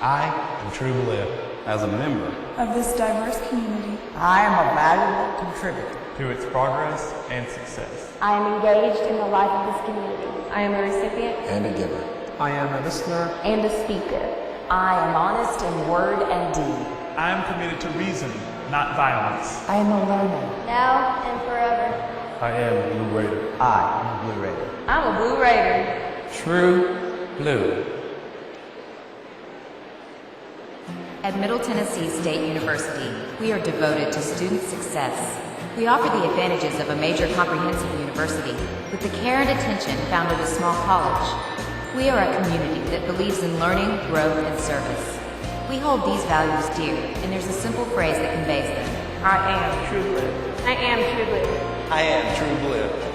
I am true blue. As a member of this diverse community, I am a valuable contributor to its progress and success. I am engaged in the life of this community. I am a recipient and a giver. I am a listener and a speaker. I am honest in word and deed. I am committed to reason, not violence. I am a learner. Now and forever. I am a Blue Raider. I am a Blue Raider. I'm a Blue Raider. True blue. At Middle Tennessee State University, we are devoted to student success. We offer the advantages of a major comprehensive university with the care and attention found at a small college. We are a community that believes in learning, growth, and service. We hold these values dear, and there's a simple phrase that conveys them. I am true blue. I am true blue. I am true blue.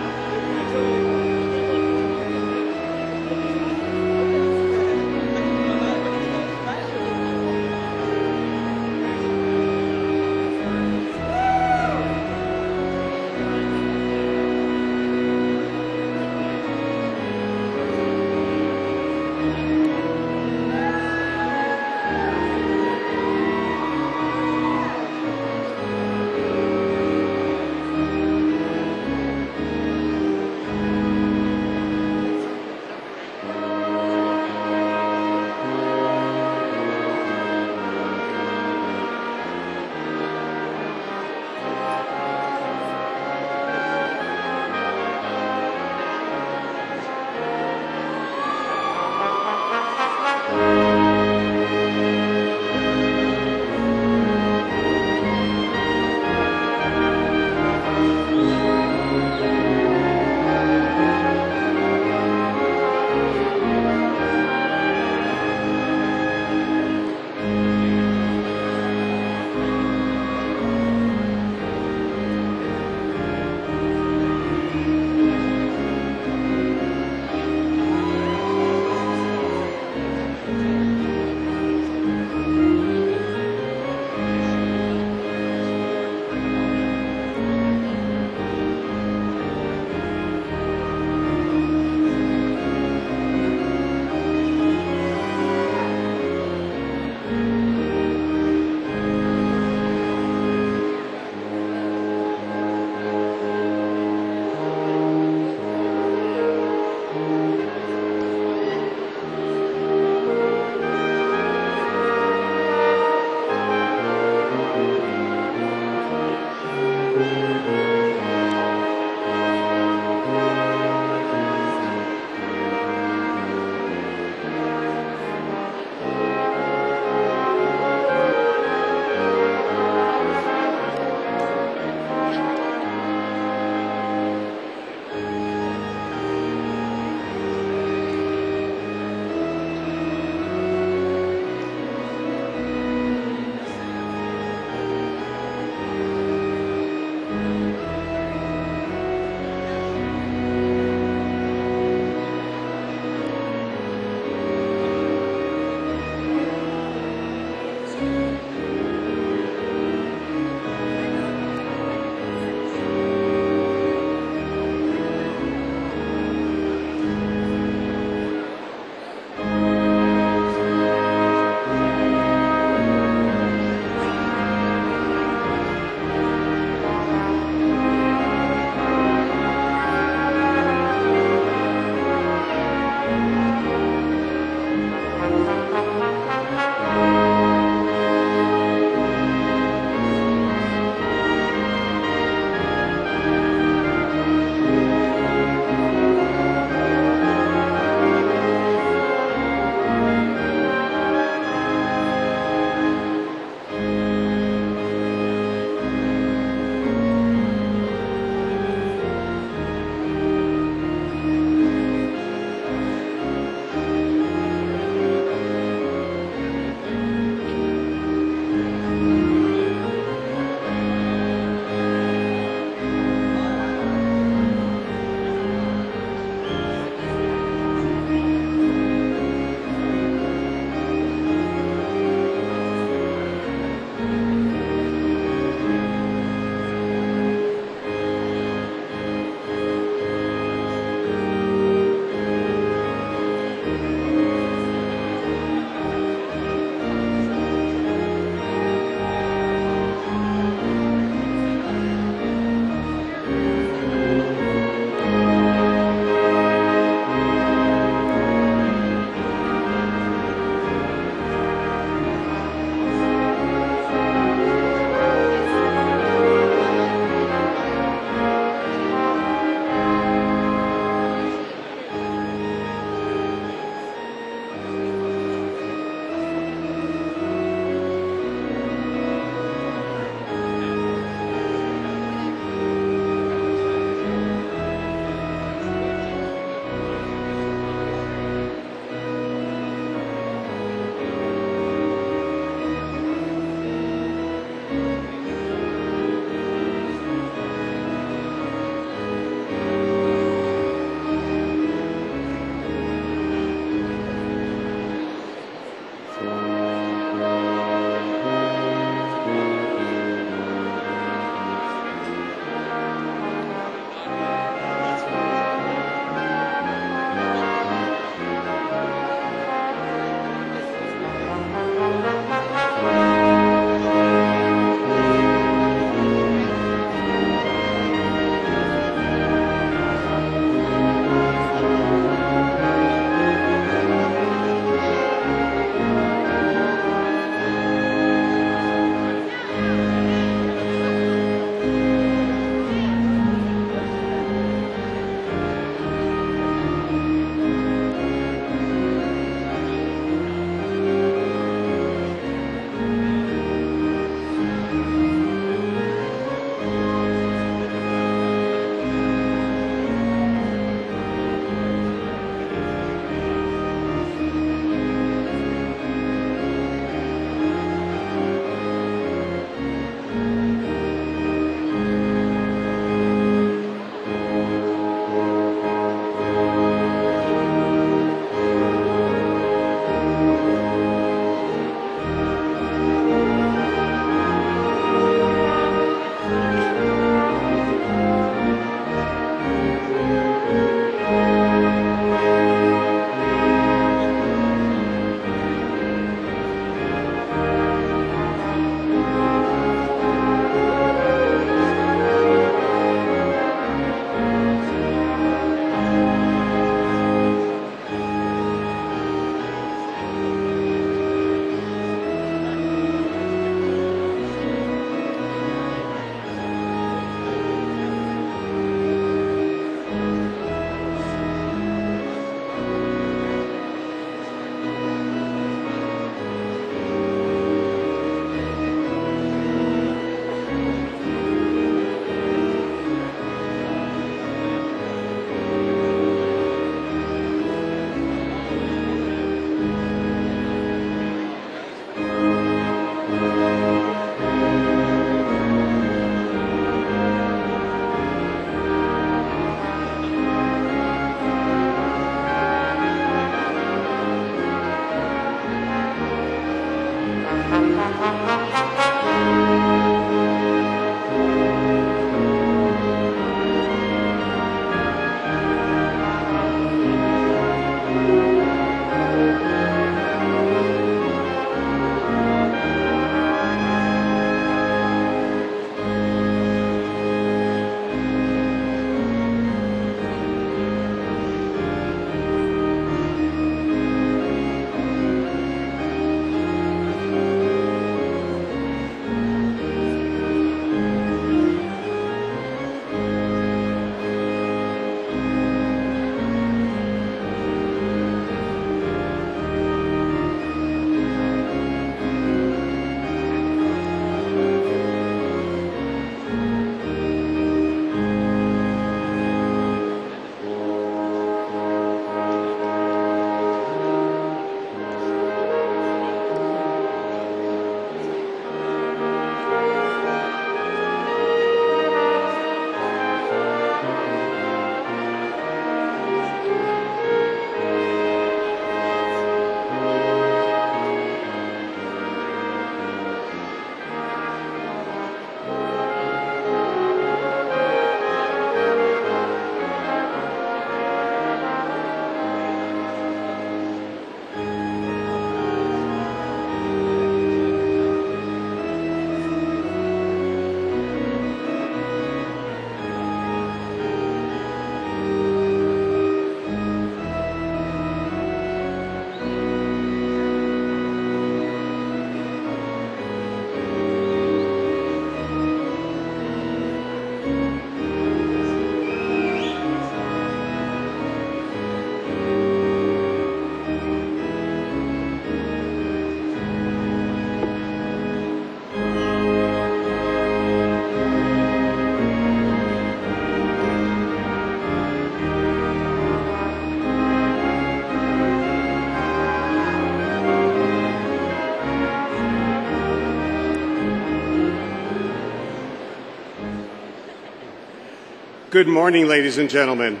Good morning, ladies and gentlemen.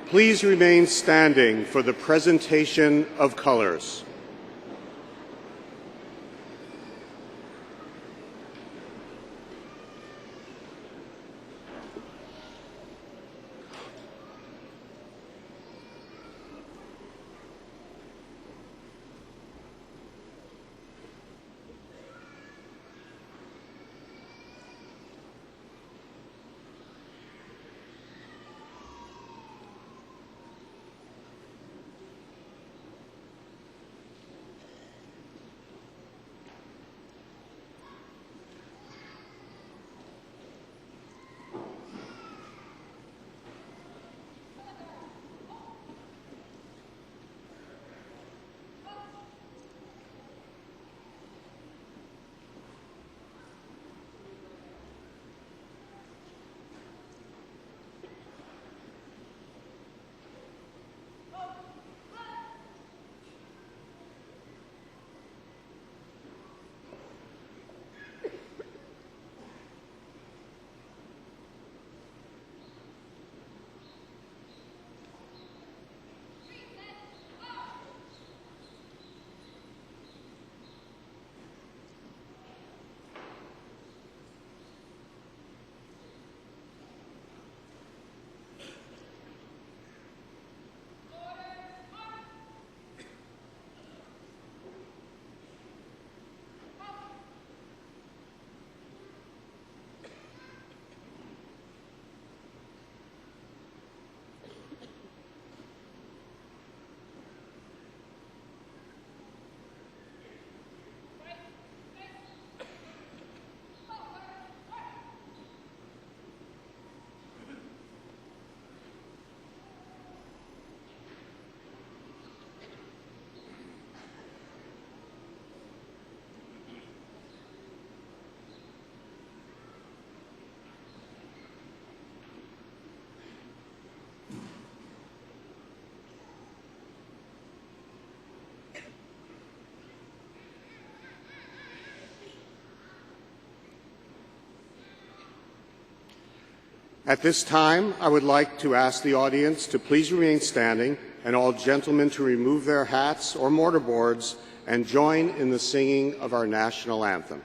Please remain standing for the presentation of colors. At this time, I would like to ask the audience to please remain standing and all gentlemen to remove their hats or mortarboards and join in the singing of our national anthem.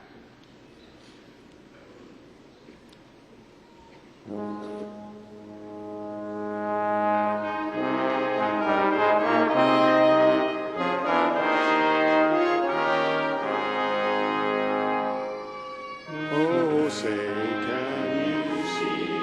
Oh, say, can you see?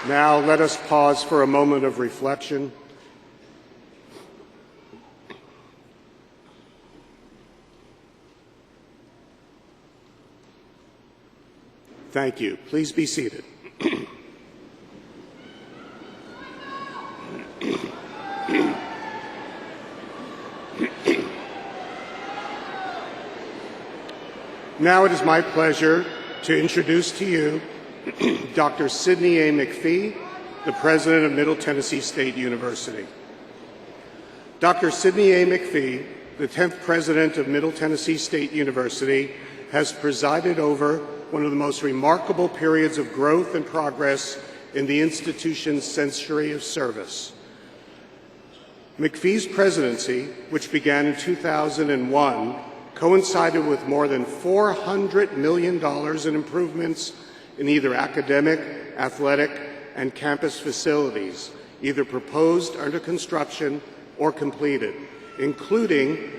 Now let us pause for a moment of reflection. Thank you. Please be seated. Now it is my pleasure to introduce to you Dr. Sidney A. McPhee, the President of Middle Tennessee State University. Dr. Sidney A. McPhee, the 10th President of Middle Tennessee State University, has presided over one of the most remarkable periods of growth and progress in the institution's century of service. McPhee's presidency, which began in 2001, coincided with more than $400 million in improvements in either academic, athletic, and campus facilities, either proposed, under construction, or completed, including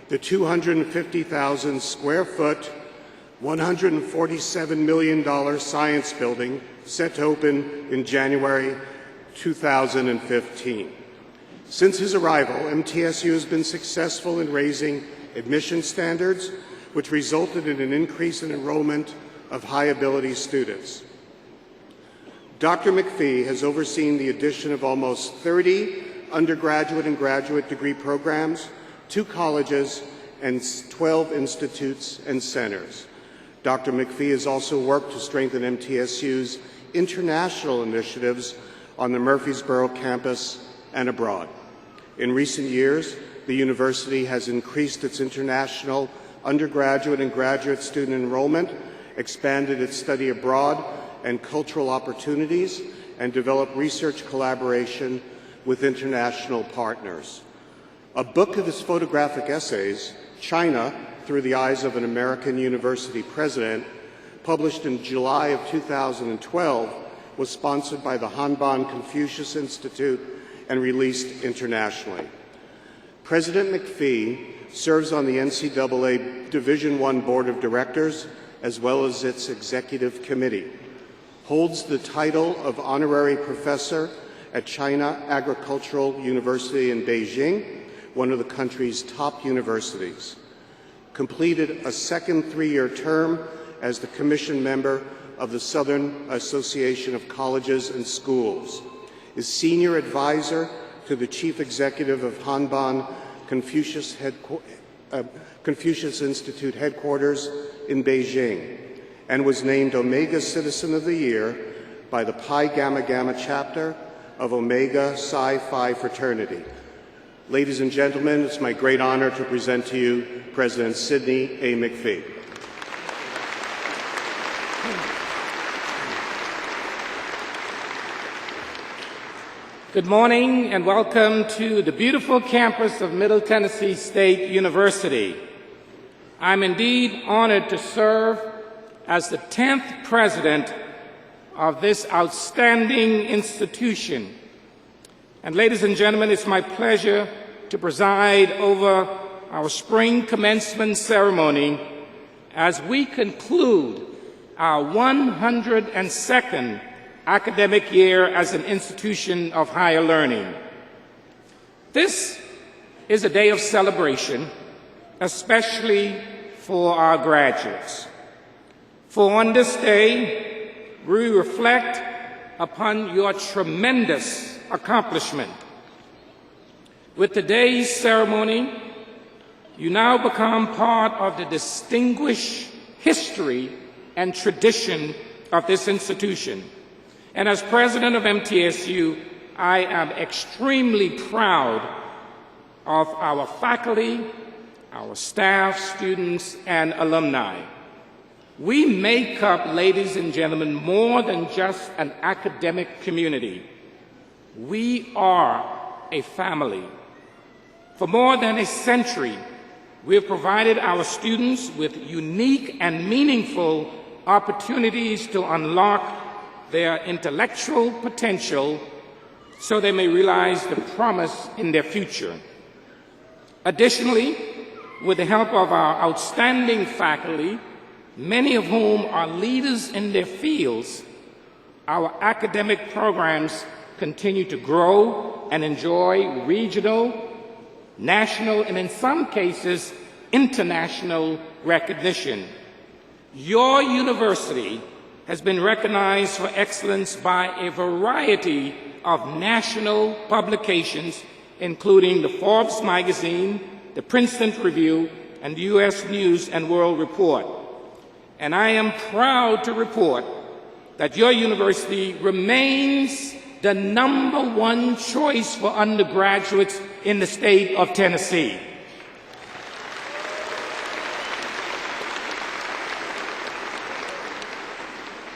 the 250,000 square foot, $147 million science building set to open in January 2015. Since his arrival, MTSU has been successful in raising admission standards, which resulted in an increase in enrollment of high-ability students. Dr. McPhee has overseen the addition of almost 30 undergraduate and graduate degree programs, 2 colleges, and 12 institutes and centers. Dr. McPhee has also worked to strengthen MTSU's international initiatives on the Murfreesboro campus and abroad. In recent years, the university has increased its international undergraduate and graduate student enrollment, expanded its study abroad and cultural opportunities, and developed research collaboration with international partners. A book of his photographic essays, China Through the Eyes of an American University President, published in July of 2012, was sponsored by the Hanban Confucius Institute and released internationally. President McPhee serves on the NCAA Division I Board of Directors as well as its Executive Committee, holds the title of Honorary Professor at China Agricultural University in Beijing, one of the country's top universities, completed a second 3-year term as the commission member of the Southern Association of Colleges and Schools, is senior advisor to the chief executive of Hanban Confucius Institute headquarters in Beijing, and was named Omega Citizen of the Year by the Pi Gamma Gamma chapter of Omega Psi Phi fraternity. Ladies and gentlemen, it's my great honor to present to you President Sidney A. McPhee. Good morning and welcome to the beautiful campus of Middle Tennessee State University. I'm indeed honored to serve as the 10th president of this outstanding institution. And ladies and gentlemen, it's my pleasure to preside over our spring commencement ceremony as we conclude our 102nd academic year as an institution of higher learning. This is a day of celebration, especially for our graduates. For on this day, we reflect upon your tremendous accomplishment. With today's ceremony, you now become part of the distinguished history and tradition of this institution. And as president of MTSU, I am extremely proud of our faculty, our staff, students, and alumni. We make up, ladies and gentlemen, more than just an academic community. We are a family. For more than a century, we have provided our students with unique and meaningful opportunities to unlock their intellectual potential so they may realize the promise in their future. Additionally, with the help of our outstanding faculty, many of whom are leaders in their fields, our academic programs continue to grow and enjoy regional, national, and in some cases, international recognition. Your university has been recognized for excellence by a variety of national publications, including the Forbes magazine, the Princeton Review, and the U.S. News and World Report. And I am proud to report that your university remains the #1 choice for undergraduates in the state of Tennessee.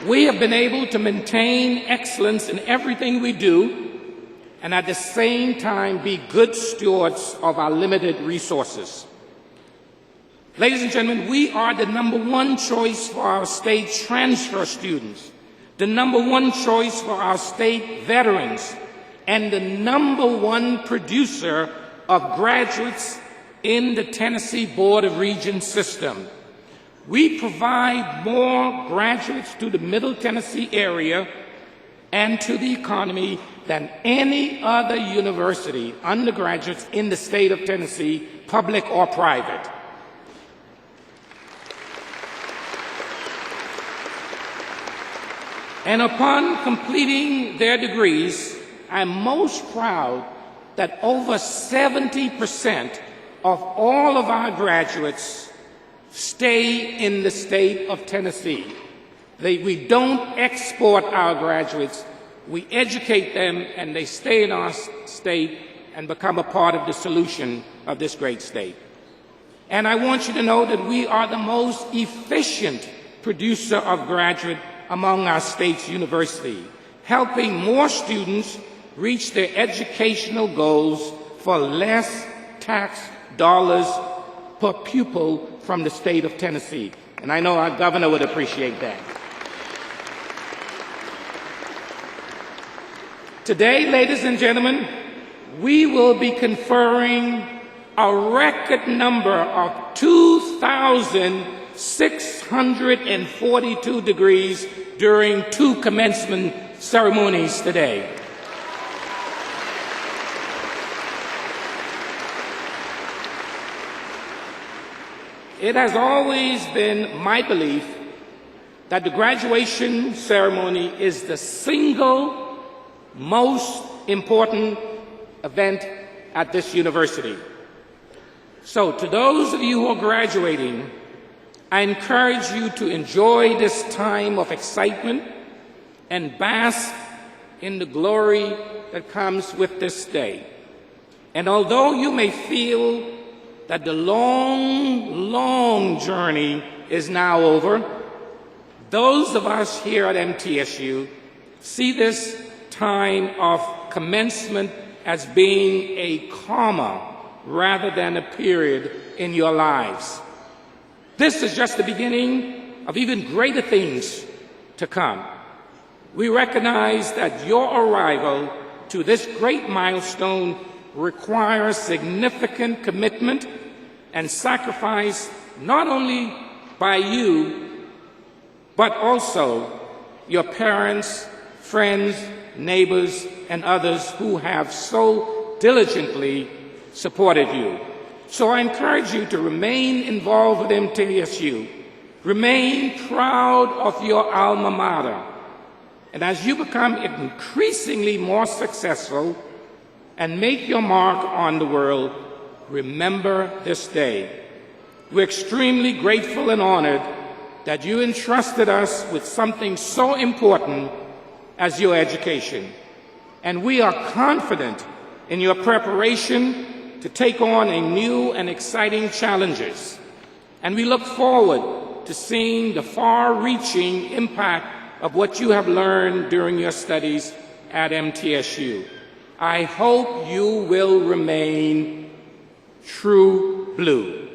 We have been able to maintain excellence in everything we do and at the same time be good stewards of our limited resources. Ladies and gentlemen, we are the #1 choice for our state transfer students, the #1 choice for our state veterans, and the #1 producer of graduates in the Tennessee Board of Regents system. We provide more graduates to the Middle Tennessee area and to the economy than any other university, undergraduates in the state of Tennessee, public or private. And upon completing their degrees, I'm most proud that over 70% of all of our graduates stay in the state of Tennessee. We don't export our graduates. We educate them, and they stay in our state and become a part of the solution of this great state. And I want you to know that we are the most efficient producer of graduate among our state's university, helping more students reach their educational goals for less tax dollars per pupil from the state of Tennessee. And I know our governor would appreciate that. Today, ladies and gentlemen, we will be conferring a record number of 2,642 degrees during 2 commencement ceremonies today. It has always been my belief that the graduation ceremony is the single most important event at this university. So to those of you who are graduating, I encourage you to enjoy this time of excitement and bask in the glory that comes with this day. And although you may feel that the long, long journey is now over, those of us here at MTSU see this time of commencement as being a comma rather than a period in your lives. This is just the beginning of even greater things to come. We recognize that your arrival to this great milestone requires significant commitment and sacrifice, not only by you, but also your parents, friends, neighbors, and others who have so diligently supported you. So I encourage you to remain involved with MTSU. Remain proud of your alma mater. And as you become increasingly more successful and make your mark on the world, remember this day. We're extremely grateful and honored that you entrusted us with something so important as your education. And we are confident in your preparation to take on a new and exciting challenges. And we look forward to seeing the far-reaching impact of what you have learned during your studies at MTSU. I hope you will remain true blue.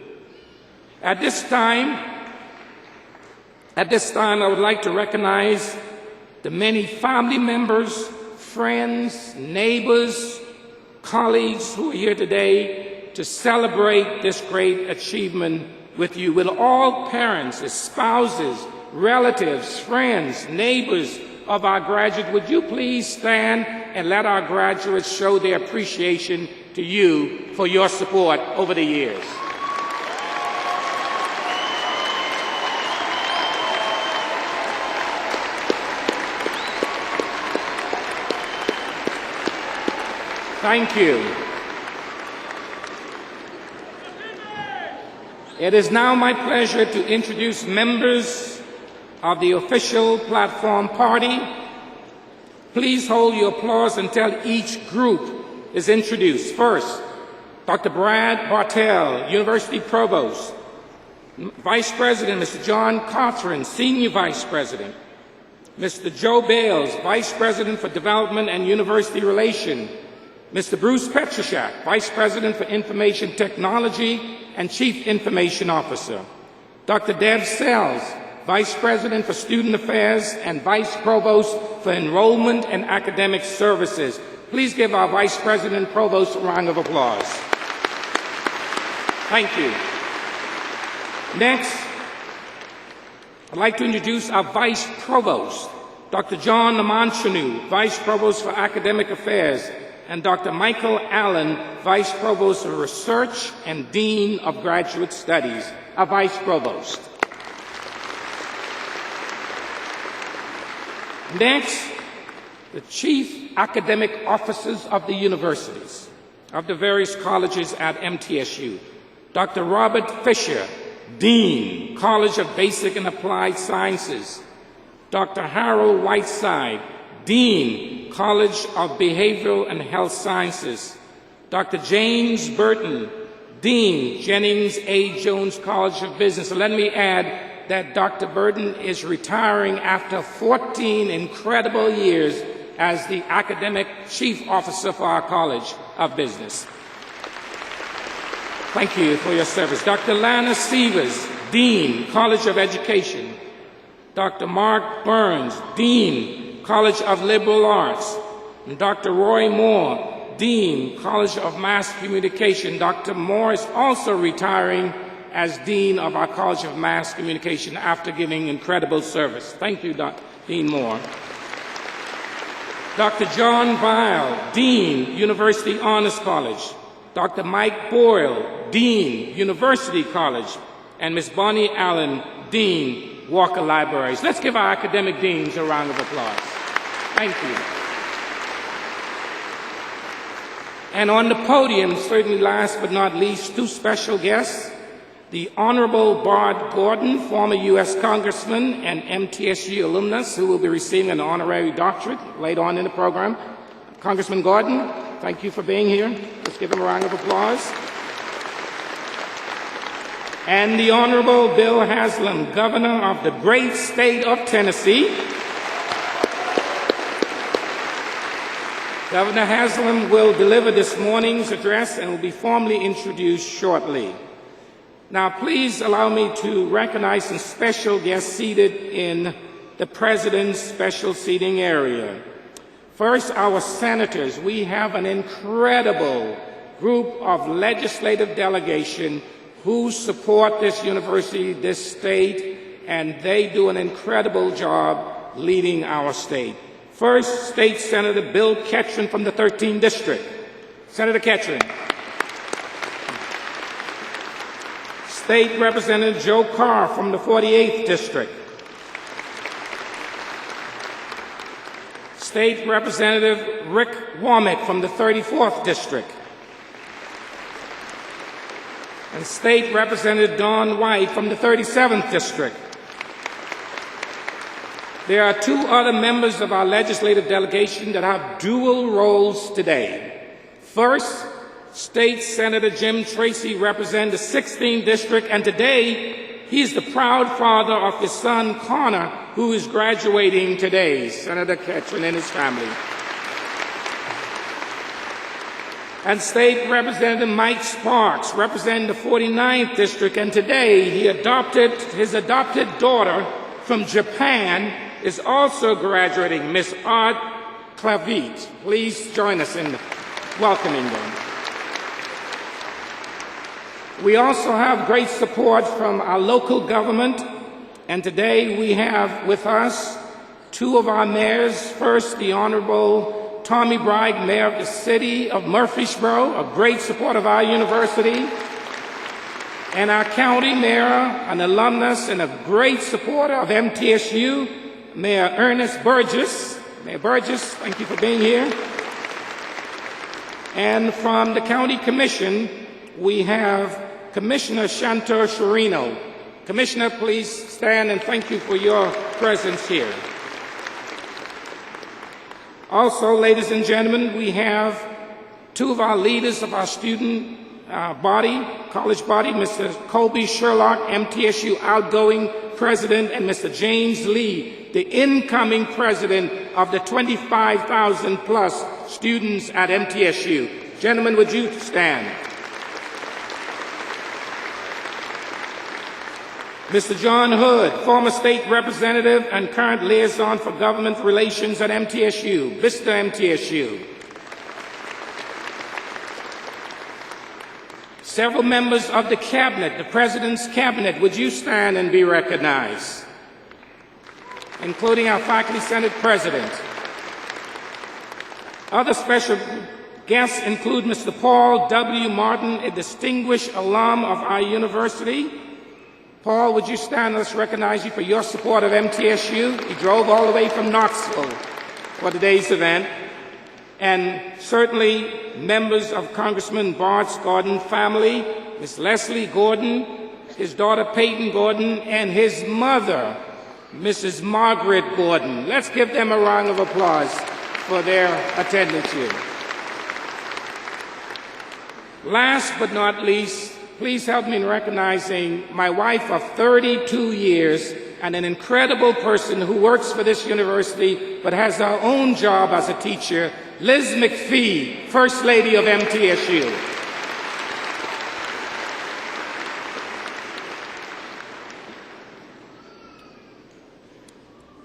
At this time, I would like to recognize the many family members, friends, neighbors, colleagues who are here today to celebrate this great achievement with you. Will all parents, spouses, relatives, friends, neighbors of our graduates, would you please stand and let our graduates show their appreciation to you for your support over the years. Thank you. It is now my pleasure to introduce members of the official platform party. Please hold your applause until each group is introduced. First, Dr. Brad Bartell, University Provost. Vice President, Mr. John Cothran, Senior Vice President. Mr. Joe Bales, Vice President for Development and University Relations. Mr. Bruce Petroshak, Vice President for Information Technology and Chief Information Officer. Dr. Deb Sells, Vice President for Student Affairs and Vice Provost for Enrollment and Academic Services. Please give our Vice President and Provost a round of applause. Thank you. Next, I'd like to introduce our Vice Provost, Dr. John Lamanchanu, Vice Provost for Academic Affairs, and Dr. Michael Allen, Vice Provost for Research and Dean of Graduate Studies. Our Vice Provost. Next, the Chief Academic Officers of the universities, of the various colleges at MTSU. Dr. Robert Fisher, Dean, College of Basic and Applied Sciences. Dr. Harold Whiteside, Dean, College of Behavioral and Health Sciences. Dr. James Burton, Dean, Jennings A. Jones College of Business. So let me add that Dr. Burton is retiring after 14 incredible years as the academic chief officer for our College of Business. Thank you for your service. Dr. Lana Sievers, Dean, College of Education. Dr. Mark Burns, Dean, College of Liberal Arts. And Dr. Roy Moore, Dean, College of Mass Communication. Dr. Moore is also retiring as Dean of our College of Mass Communication after giving incredible service. Thank you, Dean Moore. Dr. John Vile, Dean, University Honors College. Dr. Mike Boyle, Dean, University College. And Ms. Bonnie Allen, Dean, Walker Libraries. Let's give our academic deans a round of applause. Thank you. And on the podium, certainly last but not least, two special guests, the Honorable Bart Gordon, former U.S. Congressman and MTSU alumnus, who will be receiving an honorary doctorate later on in the program. Congressman Gordon, thank you for being here. Let's give him a round of applause. And the Honorable Bill Haslam, Governor of the great state of Tennessee. Governor Haslam will deliver this morning's address and will be formally introduced shortly. Now, please allow me to recognize some special guests seated in the President's special seating area. First, our senators. We have an incredible group of legislative delegation who support this university, this state, and they do an incredible job leading our state. First, State Senator Bill Ketchum from the 13th District. Senator Ketchum. State Representative Joe Carr from the 48th District. State Representative Rick Womack from the 34th District. And State Representative Don White from the 37th District. There are two other members of our legislative delegation that have dual roles today. First, State Senator Jim Tracy represents the 16th District, and today he's the proud father of his son Connor, who is graduating today, Senator Ketchum and his family. And State Representative Mike Sparks represents the 49th District, and today his adopted daughter from Japan is also graduating, Miss Art Clavit. Please join us in welcoming them. We also have great support from our local government, and today we have with us two of our mayors. First, the Honorable Tommy Bragg, Mayor of the City of Murfreesboro, a great supporter of our university, and our county mayor, an alumnus and a great supporter of MTSU, Mayor Ernest Burgess. Mayor Burgess, thank you for being here. And from the County Commission, we have Commissioner Shantor Sherino. Commissioner, please stand, and thank you for your presence here. Also, ladies and gentlemen, we have two of our leaders of our student body, college body, Mr. Colby Sherlock, MTSU outgoing president, and Mr. James Lee, the incoming president of the 25,000 plus students at MTSU. Gentlemen, would you stand? Mr. John Hood, former state representative and current liaison for government relations at MTSU. Mr. MTSU. Several members of the cabinet, the president's cabinet, would you stand and be recognized? Including our faculty senate president. Other special guests include Mr. Paul W. Martin, a distinguished alum of our university. Paul, would you stand? Let's recognize you for your support of MTSU. He drove all the way from Knoxville for today's event. And certainly members of Congressman Bart's Gordon family, Miss Leslie Gordon, his daughter Peyton Gordon, and his mother, Mrs. Margaret Gordon. Let's give them a round of applause for their attendance here. Last but not least, please help me in recognizing my wife of 32 years and an incredible person who works for this university but has her own job as a teacher, Liz McPhee, First Lady of MTSU.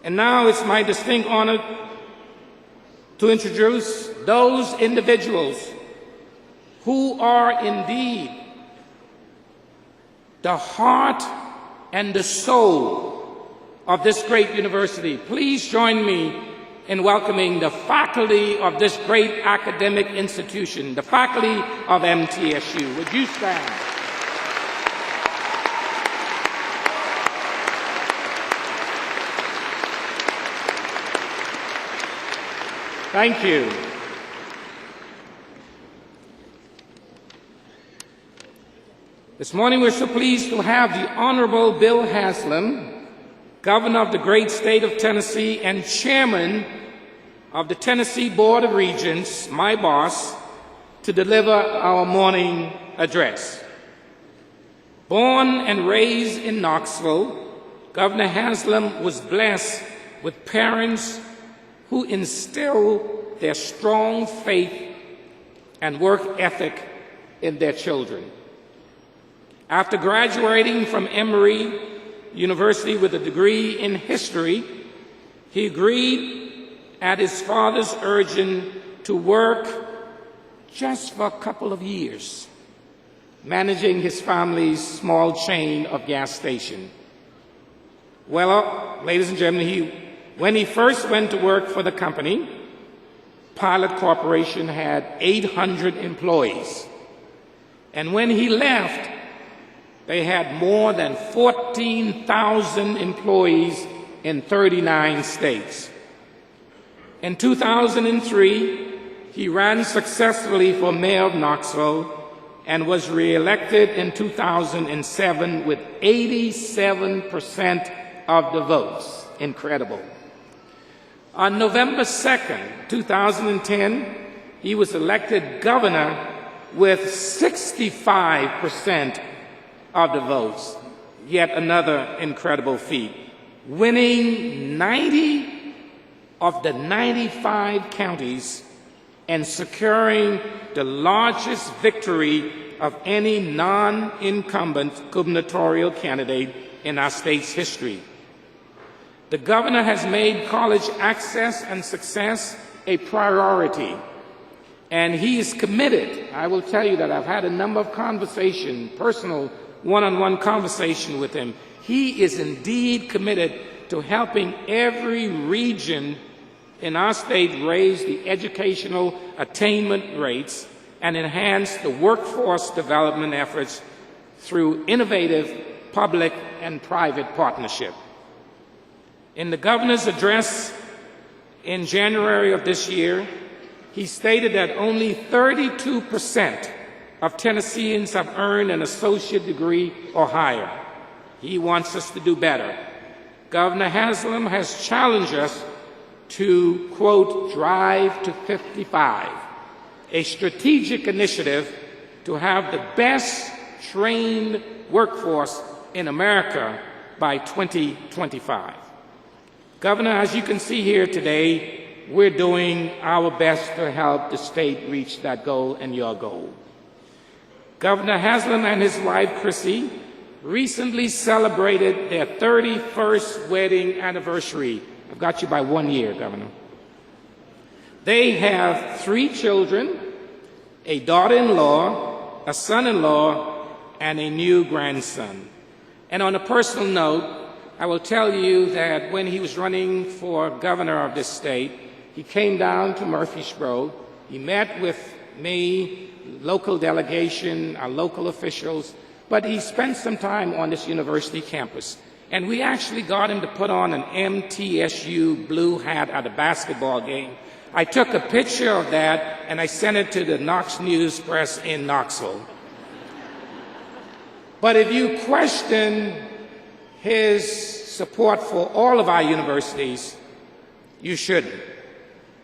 And now it's my distinct honor to introduce those individuals who are indeed the heart and the soul of this great university. Please join me in welcoming the faculty of this great academic institution, the faculty of MTSU. Would you stand? Thank you. This morning we're so pleased to have the Honorable Bill Haslam, Governor of the great state of Tennessee and Chairman of the Tennessee Board of Regents, my boss, to deliver our morning address. Born and raised in Knoxville, Governor Haslam was blessed with parents who instilled their strong faith and work ethic in their children. After graduating from Emory University with a degree in history, he agreed at his father's urging to work just for a couple of years, managing his family's small chain of gas stations. Well, ladies and gentlemen, when he first went to work for the company, Pilot Corporation had 800 employees. And when he left, they had more than 14,000 employees in 39 states. In 2003, he ran successfully for mayor of Knoxville and was reelected in 2007 with 87% of the votes. Incredible. On November 2nd, 2010, he was elected governor with 65% of the votes. Yet another incredible feat, winning 90 of the 95 counties and securing the largest victory of any non-incumbent gubernatorial candidate in our state's history. The governor has made college access and success a priority, and he is committed. I will tell you that I've had a number of conversations, personal one-on-one conversation with him. He is indeed committed to helping every region in our state raise the educational attainment rates and enhance the workforce development efforts through innovative public and private partnership. In the governor's address in January of this year, he stated that only 32% of Tennesseans have earned an associate degree or higher. He wants us to do better. Governor Haslam has challenged us to, quote, drive to 55, a strategic initiative to have the best trained workforce in America by 2025. Governor, as you can see here today, we're doing our best to help the state reach that goal and your goal. Governor Haslam and his wife, Chrissy, recently celebrated their 31st wedding anniversary. I've got you by 1 year, Governor. They have 3 children, a daughter-in-law, a son-in-law, and a new grandson. And on a personal note, I will tell you that when he was running for governor of this state, he came down to Murfreesboro. He met with me, local delegation, our local officials, but he spent some time on this university campus. And we actually got him to put on an MTSU blue hat at a basketball game. I took a picture of that and I sent it to the Knox News Press in Knoxville. But if you question his support for all of our universities, you shouldn't.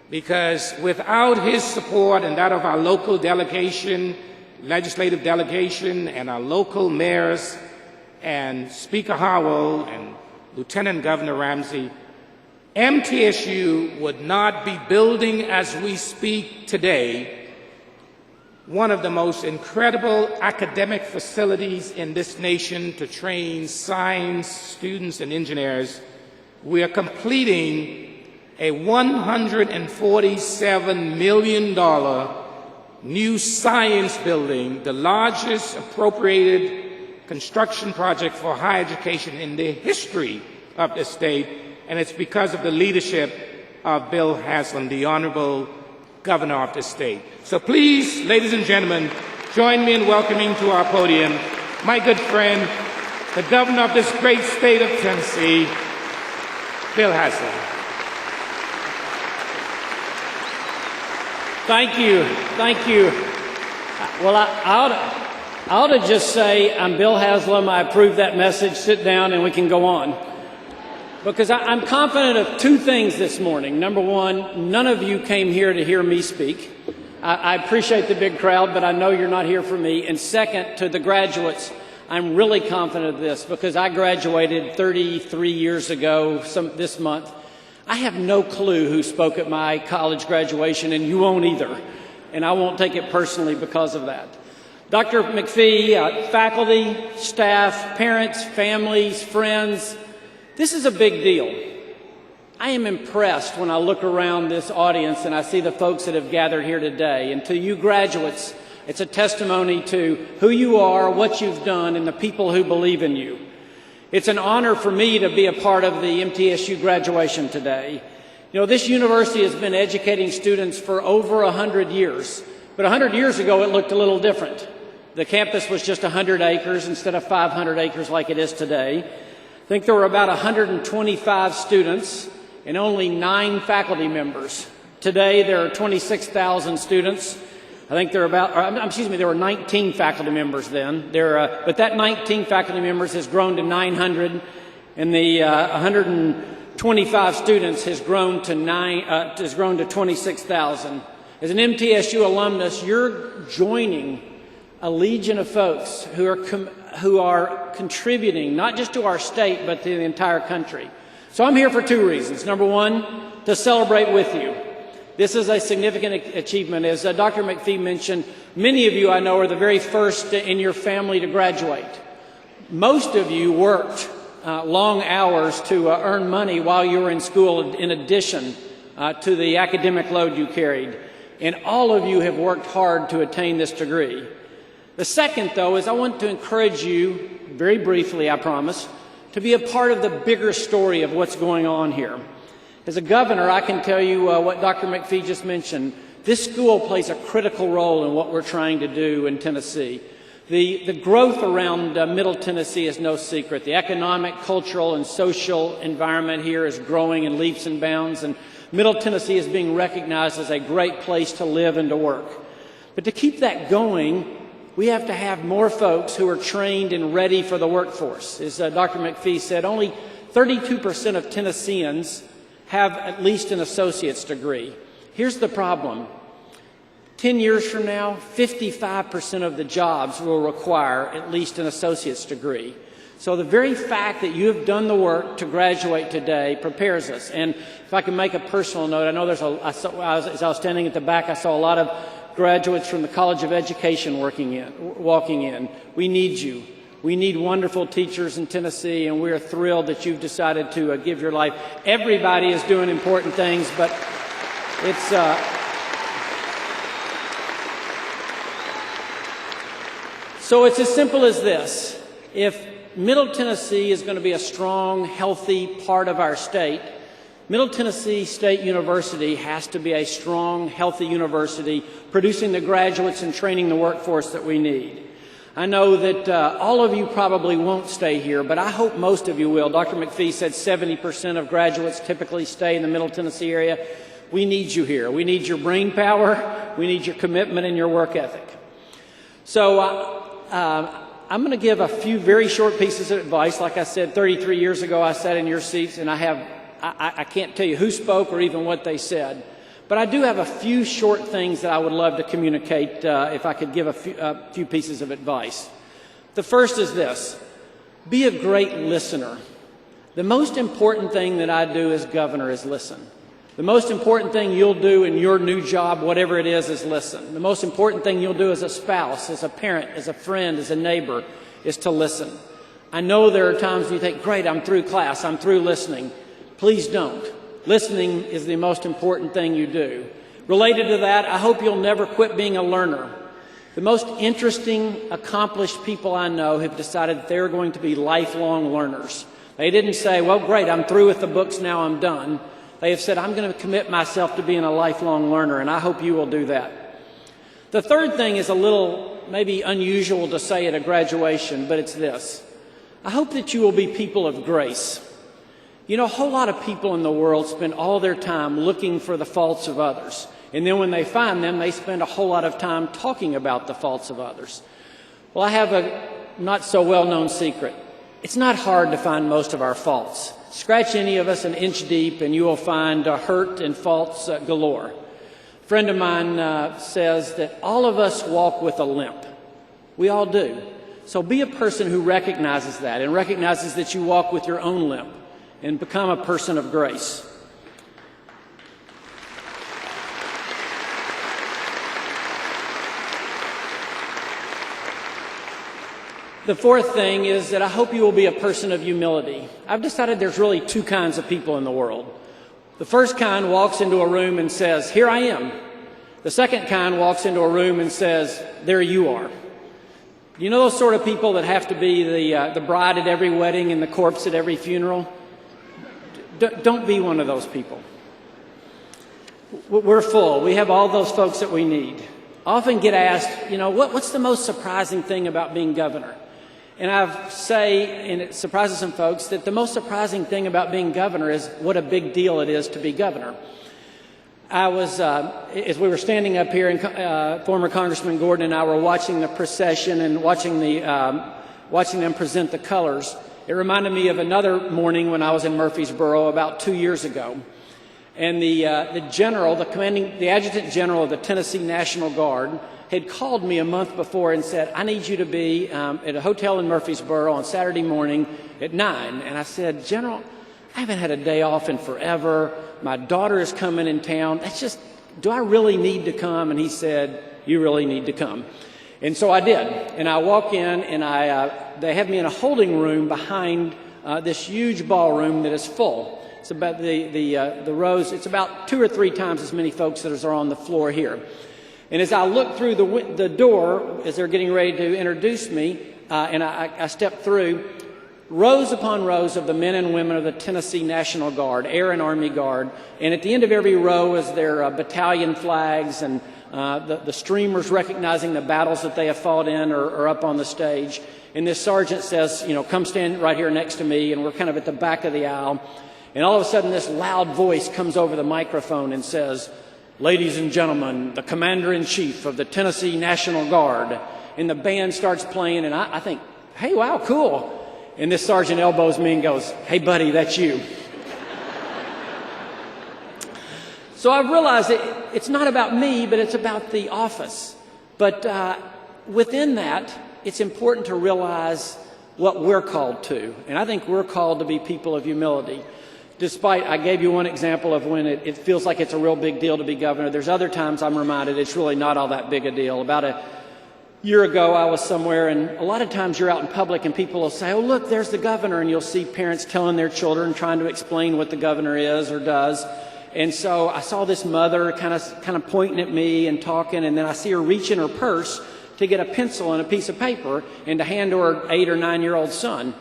Because without his support and that of our local delegation, legislative delegation, and our local mayors, and Speaker Howell and Lieutenant Governor Ramsey, MTSU would not be building as we speak today one of the most incredible academic facilities in this nation to train science students and engineers. We are completing a $147 million new science building, the largest appropriated construction project for higher education in the history of the state, and it's because of the leadership of Bill Haslam, the Honorable Governor of the state. So please, ladies and gentlemen, join me in welcoming to our podium my good friend, the Governor of this great state of Tennessee, Bill Haslam. Thank you. Thank you. Well, I ought to just say I'm Bill Haslam. I approve that message. Sit down and we can go on. Because I'm confident of 2 things this morning. Number one, none of you came here to hear me speak. I appreciate the big crowd, but I know you're not here for me. And second, to the graduates, I'm really confident of this because I graduated 33 years ago this month. I have no clue who spoke at my college graduation, and you won't either. And I won't take it personally because of that. Dr. McPhee, faculty, staff, parents, families, friends, this is a big deal. I am impressed when I look around this audience and I see the folks that have gathered here today. And to you graduates, it's a testimony to who you are, what you've done, and the people who believe in you. It's an honor for me to be a part of the MTSU graduation today. You know, this university has been educating students for over 100 years. But 100 years ago, it looked a little different. The campus was just 100 acres instead of 500 acres like it is today. I think there were about 125 students and only 9 faculty members. Today, there are 26,000 students. I think there were 19 faculty members then. But that 19 faculty members has grown to 900, and the 125 students has grown to 26,000. As an MTSU alumnus, you're joining a legion of folks who are contributing not just to our state but to the entire country. So I'm here for 2 reasons. Number one, to celebrate with you. This is a significant achievement. As Dr. McPhee mentioned, many of you I know are the very first in your family to graduate. Most of you worked long hours to earn money while you were in school in addition to the academic load you carried. And all of you have worked hard to attain this degree. The second, though, is I want to encourage you, very briefly, I promise, to be a part of the bigger story of what's going on here. As a governor, I can tell you what Dr. McPhee just mentioned. This school plays a critical role in what we're trying to do in Tennessee. The growth around Middle Tennessee is no secret. The economic, cultural, and social environment here is growing in leaps and bounds, and Middle Tennessee is being recognized as a great place to live and to work. But to keep that going, we have to have more folks who are trained and ready for the workforce. As Dr. McPhee said, only 32% of Tennesseans have at least an associate's degree. Here's the problem. 10 years from now, 55% of the jobs will require at least an associate's degree. So the very fact that you have done the work to graduate today prepares us. And if I can make a personal note, I know as I was standing at the back, I saw a lot of graduates from the College of Education walking in. We need you. We need wonderful teachers in Tennessee, and we're thrilled that you've decided to give your life. Everybody is doing important things, but it's... So it's as simple as this. If Middle Tennessee is going to be a strong, healthy part of our state, Middle Tennessee State University has to be a strong, healthy university producing the graduates and training the workforce that we need. I know that all of you probably won't stay here, but I hope most of you will. Dr. McPhee said 70% of graduates typically stay in the Middle Tennessee area. We need you here. We need your brain power. We need your commitment and your work ethic. So I'm going to give a few very short pieces of advice. Like I said, 33 years ago, I sat in your seats, and I can't tell you who spoke or even what they said. But I do have a few short things that I would love to communicate if I could give a few pieces of advice. The first is this: be a great listener. The most important thing that I do as governor is listen. The most important thing you'll do in your new job, whatever it is listen. The most important thing you'll do as a spouse, as a parent, as a friend, as a neighbor, is to listen. I know there are times you think, great, I'm through class, I'm through listening. Please don't. Listening is the most important thing you do. Related to that, I hope you'll never quit being a learner. The most interesting, accomplished people I know have decided that they're going to be lifelong learners. They didn't say, well, great, I'm through with the books, now I'm done. They have said, I'm going to commit myself to being a lifelong learner, and I hope you will do that. The third thing is a little maybe unusual to say at a graduation, but it's this. I hope that you will be people of grace. You know, a whole lot of people in the world spend all their time looking for the faults of others. And then when they find them, they spend a whole lot of time talking about the faults of others. Well, I have a not so well-known secret. It's not hard to find most of our faults. Scratch any of us an inch deep and you will find hurt and faults galore. A friend of mine says that all of us walk with a limp. We all do. So be a person who recognizes that and recognizes that you walk with your own limp and become a person of grace. The fourth thing is that I hope you will be a person of humility. I've decided there's really two kinds of people in the world. The first kind walks into a room and says, here I am. The second kind walks into a room and says, there you are. You know those sort of people that have to be the bride at every wedding and the corpse at every funeral? Don't be one of those people. We're full. We have all those folks that we need. I often get asked, you know, what's the most surprising thing about being governor? And I say, and it surprises some folks, that the most surprising thing about being governor is what a big deal it is to be governor. I was, as we were standing up here, and former Congressman Gordon and I were watching the procession and watching them present the colors. It reminded me of another morning when I was in Murfreesboro about 2 years ago. And the adjutant general of the Tennessee National Guard had called me a month before and said, I need you to be at a hotel in Murfreesboro on Saturday morning at 9. And I said, General, I haven't had a day off in forever. My daughter is coming in town. Do I really need to come? And he said, you really need to come. And so I did. And I walk in and they have me in a holding room behind this huge ballroom that is full. It's about the rows. It's about 2 or 3 times as many folks as are on the floor here. And as I look through the door, as they're getting ready to introduce me, and I step through, rows upon rows of the men and women of the Tennessee National Guard, Air and Army Guard, and at the end of every row is their battalion flags and the streamers recognizing the battles that they have fought in are up on the stage. And this sergeant says, you know, come stand right here next to me, and we're kind of at the back of the aisle. And all of a sudden this loud voice comes over the microphone and says, ladies and gentlemen, the Commander-in-Chief of the Tennessee National Guard. And the band starts playing, and I think, hey, wow, cool. And this sergeant elbows me and goes, hey, buddy, that's you. So I've realized it's not about me, but it's about the office. But within that, it's important to realize what we're called to. And I think we're called to be people of humility. Despite, I gave you one example of when it feels like it's a real big deal to be governor. There's other times I'm reminded it's really not all that big a deal. About year ago, I was somewhere, and a lot of times you're out in public and people will say, oh, look, there's the governor, and you'll see parents telling their children, trying to explain what the governor is or does. And so I saw this mother kind of pointing at me and talking, and then I see her reach in her purse to get a pencil and a piece of paper and to hand to her 8 or 9-year-old son.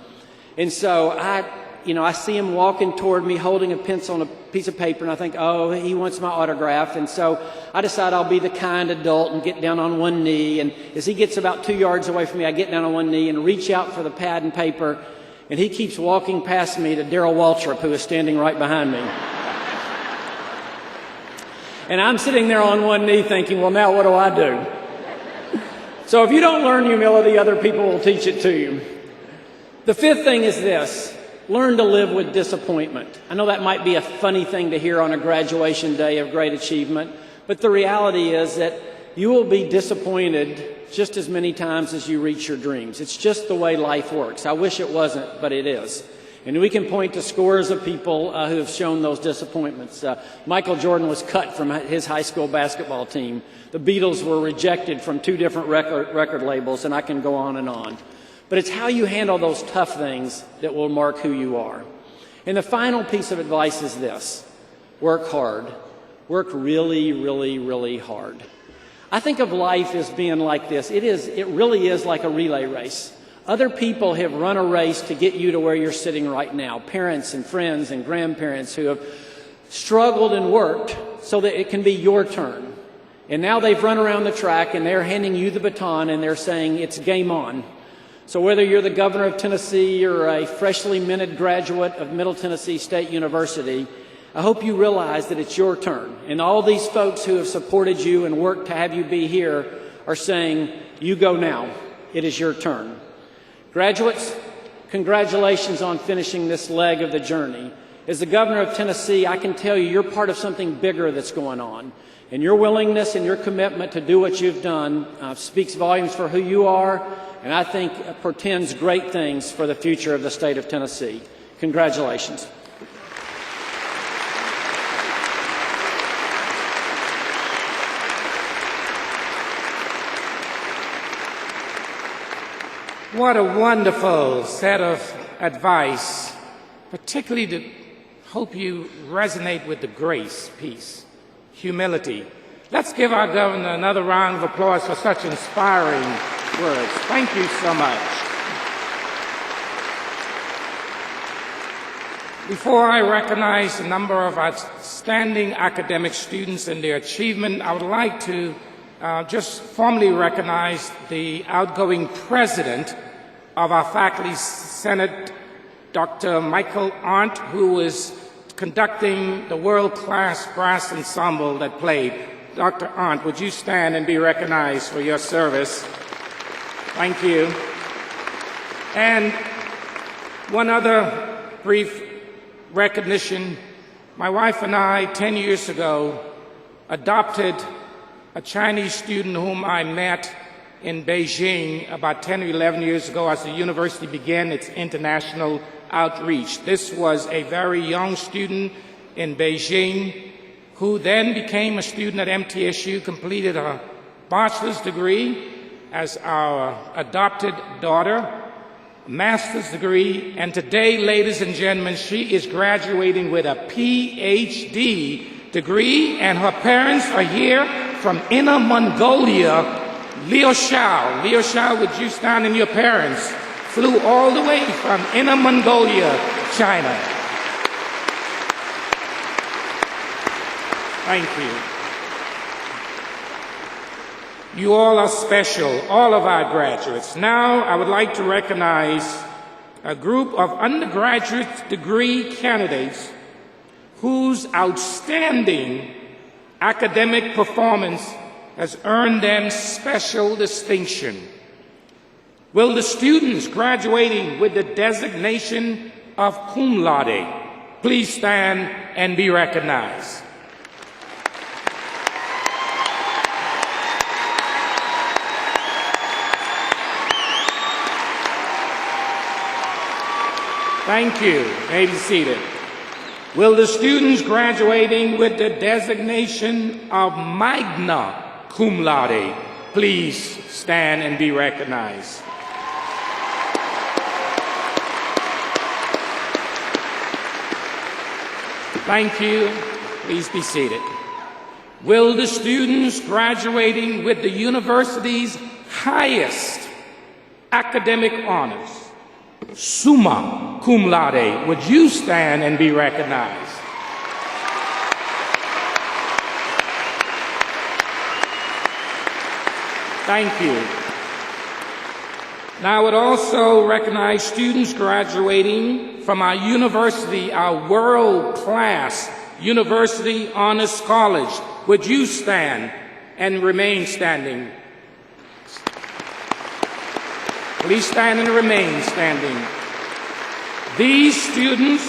And so I see him walking toward me holding a pencil and a piece of paper, and I think, oh, he wants my autograph. And so I decide I'll be the kind adult and get down on one knee. And as he gets about 2 yards away from me, I get down on one knee and reach out for the pad and paper. And he keeps walking past me to Darrell Waltrip, who is standing right behind me. And I'm sitting there on one knee thinking, well, now what do I do? So if you don't learn humility, other people will teach it to you. The fifth thing is this: learn to live with disappointment. I know that might be a funny thing to hear on a graduation day of great achievement, but the reality is that you will be disappointed just as many times as you reach your dreams. It's just the way life works. I wish it wasn't, but it is. And we can point to scores of people who have shown those disappointments. Michael Jordan was cut from his high school basketball team. The Beatles were rejected from 2 different record labels, and I can go on and on. But it's how you handle those tough things that will mark who you are. And the final piece of advice is this: work hard. Work really, really, really hard. I think of life as being like this. It really is like a relay race. Other people have run a race to get you to where you're sitting right now. Parents and friends and grandparents who have struggled and worked so that it can be your turn. And now they've run around the track and they're handing you the baton and they're saying it's game on. So whether you're the governor of Tennessee or a freshly minted graduate of Middle Tennessee State University, I hope you realize that it's your turn. And all these folks who have supported you and worked to have you be here are saying, you go now. It is your turn. Graduates, congratulations on finishing this leg of the journey. As the governor of Tennessee, I can tell you you're part of something bigger that's going on. And your willingness and your commitment to do what you've done speaks volumes for who you are, and I think portends great things for the future of the state of Tennessee. Congratulations. What a wonderful set of advice, particularly to hope you resonate with the grace piece, humility. Let's give our governor another round of applause for such inspiring words. Thank you so much. Before I recognize a number of outstanding academic students and their achievement, I would like to just formally recognize the outgoing president of our Faculty Senate, Dr. Michael Arndt, who is conducting the world-class brass ensemble that played. Dr. Arndt, would you stand and be recognized for your service? Thank you. And one other brief recognition. My wife and I, 10 years ago, adopted a Chinese student whom I met in Beijing about 10 or 11 years ago as the university began its international outreach. This was a very young student in Beijing who then became a student at MTSU, completed a bachelor's degree as our adopted daughter, a master's degree, and today, ladies and gentlemen, she is graduating with a PhD degree, and her parents are here from Inner Mongolia. Liu Shao. Liu Shao, would you stand? And your parents flew all the way from Inner Mongolia, China. Thank you. You all are special, all of our graduates. Now I would like to recognize a group of undergraduate degree candidates whose outstanding academic performance has earned them special distinction. Will the students graduating with the designation of cum laude please stand and be recognized? Thank you. You may be seated. Will the students graduating with the designation of magna cum laude please stand and be recognized. Thank you. Please be seated. Will the students graduating with the university's highest academic honors, summa cum laude, would you stand and be recognized? Thank you. Now I would also recognize students graduating from our university, our world-class University Honors College. Would you stand and remain standing? Please stand and remain standing. These students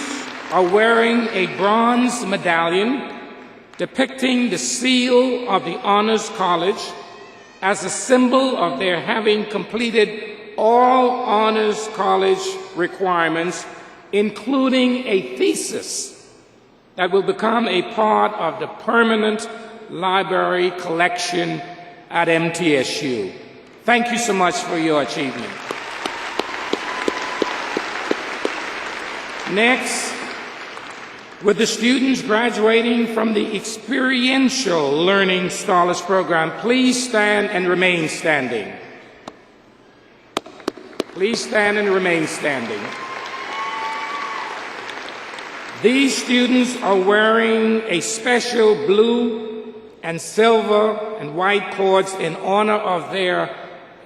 are wearing a bronze medallion depicting the seal of the Honors College as a symbol of their having completed all Honors College requirements, including a thesis that will become a part of the permanent library collection at MTSU. Thank you so much for your achievement. Next, with the students graduating from the Experiential Learning Scholars Program, please stand and remain standing. Please stand and remain standing. These students are wearing a special blue and silver and white cords in honor of their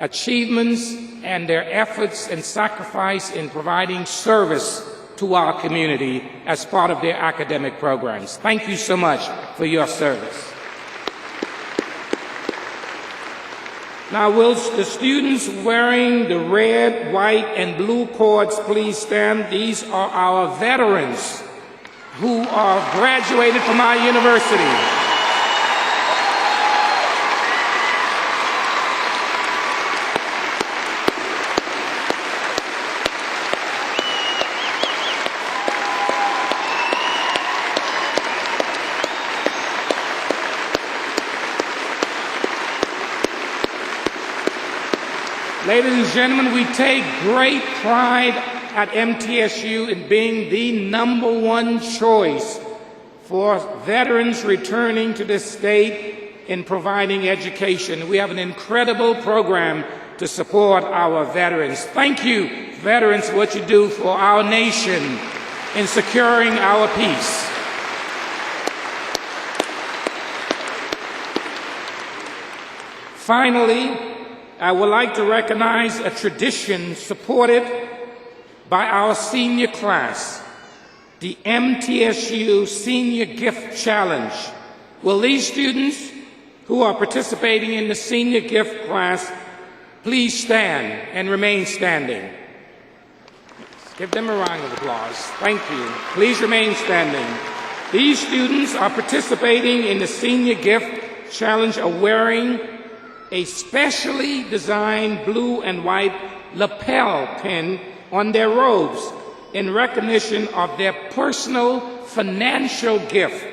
achievements and their efforts and sacrifice in providing service to our community as part of their academic programs. Thank you so much for your service. Now, will the students wearing the red, white, and blue cords please stand? These are our veterans who are graduated from our university. Ladies and gentlemen, we take great pride at MTSU in being the #1 choice for veterans returning to this state in providing education. We have an incredible program to support our veterans. Thank you, veterans, for what you do for our nation in securing our peace. Finally, I would like to recognize a tradition supported by our senior class, the MTSU Senior Gift Challenge. Will these students who are participating in the Senior Gift class please stand and remain standing? Give them a round of applause. Thank you. Please remain standing. These students are participating in the Senior Gift Challenge are wearing a specially designed blue and white lapel pin on their robes in recognition of their personal financial gift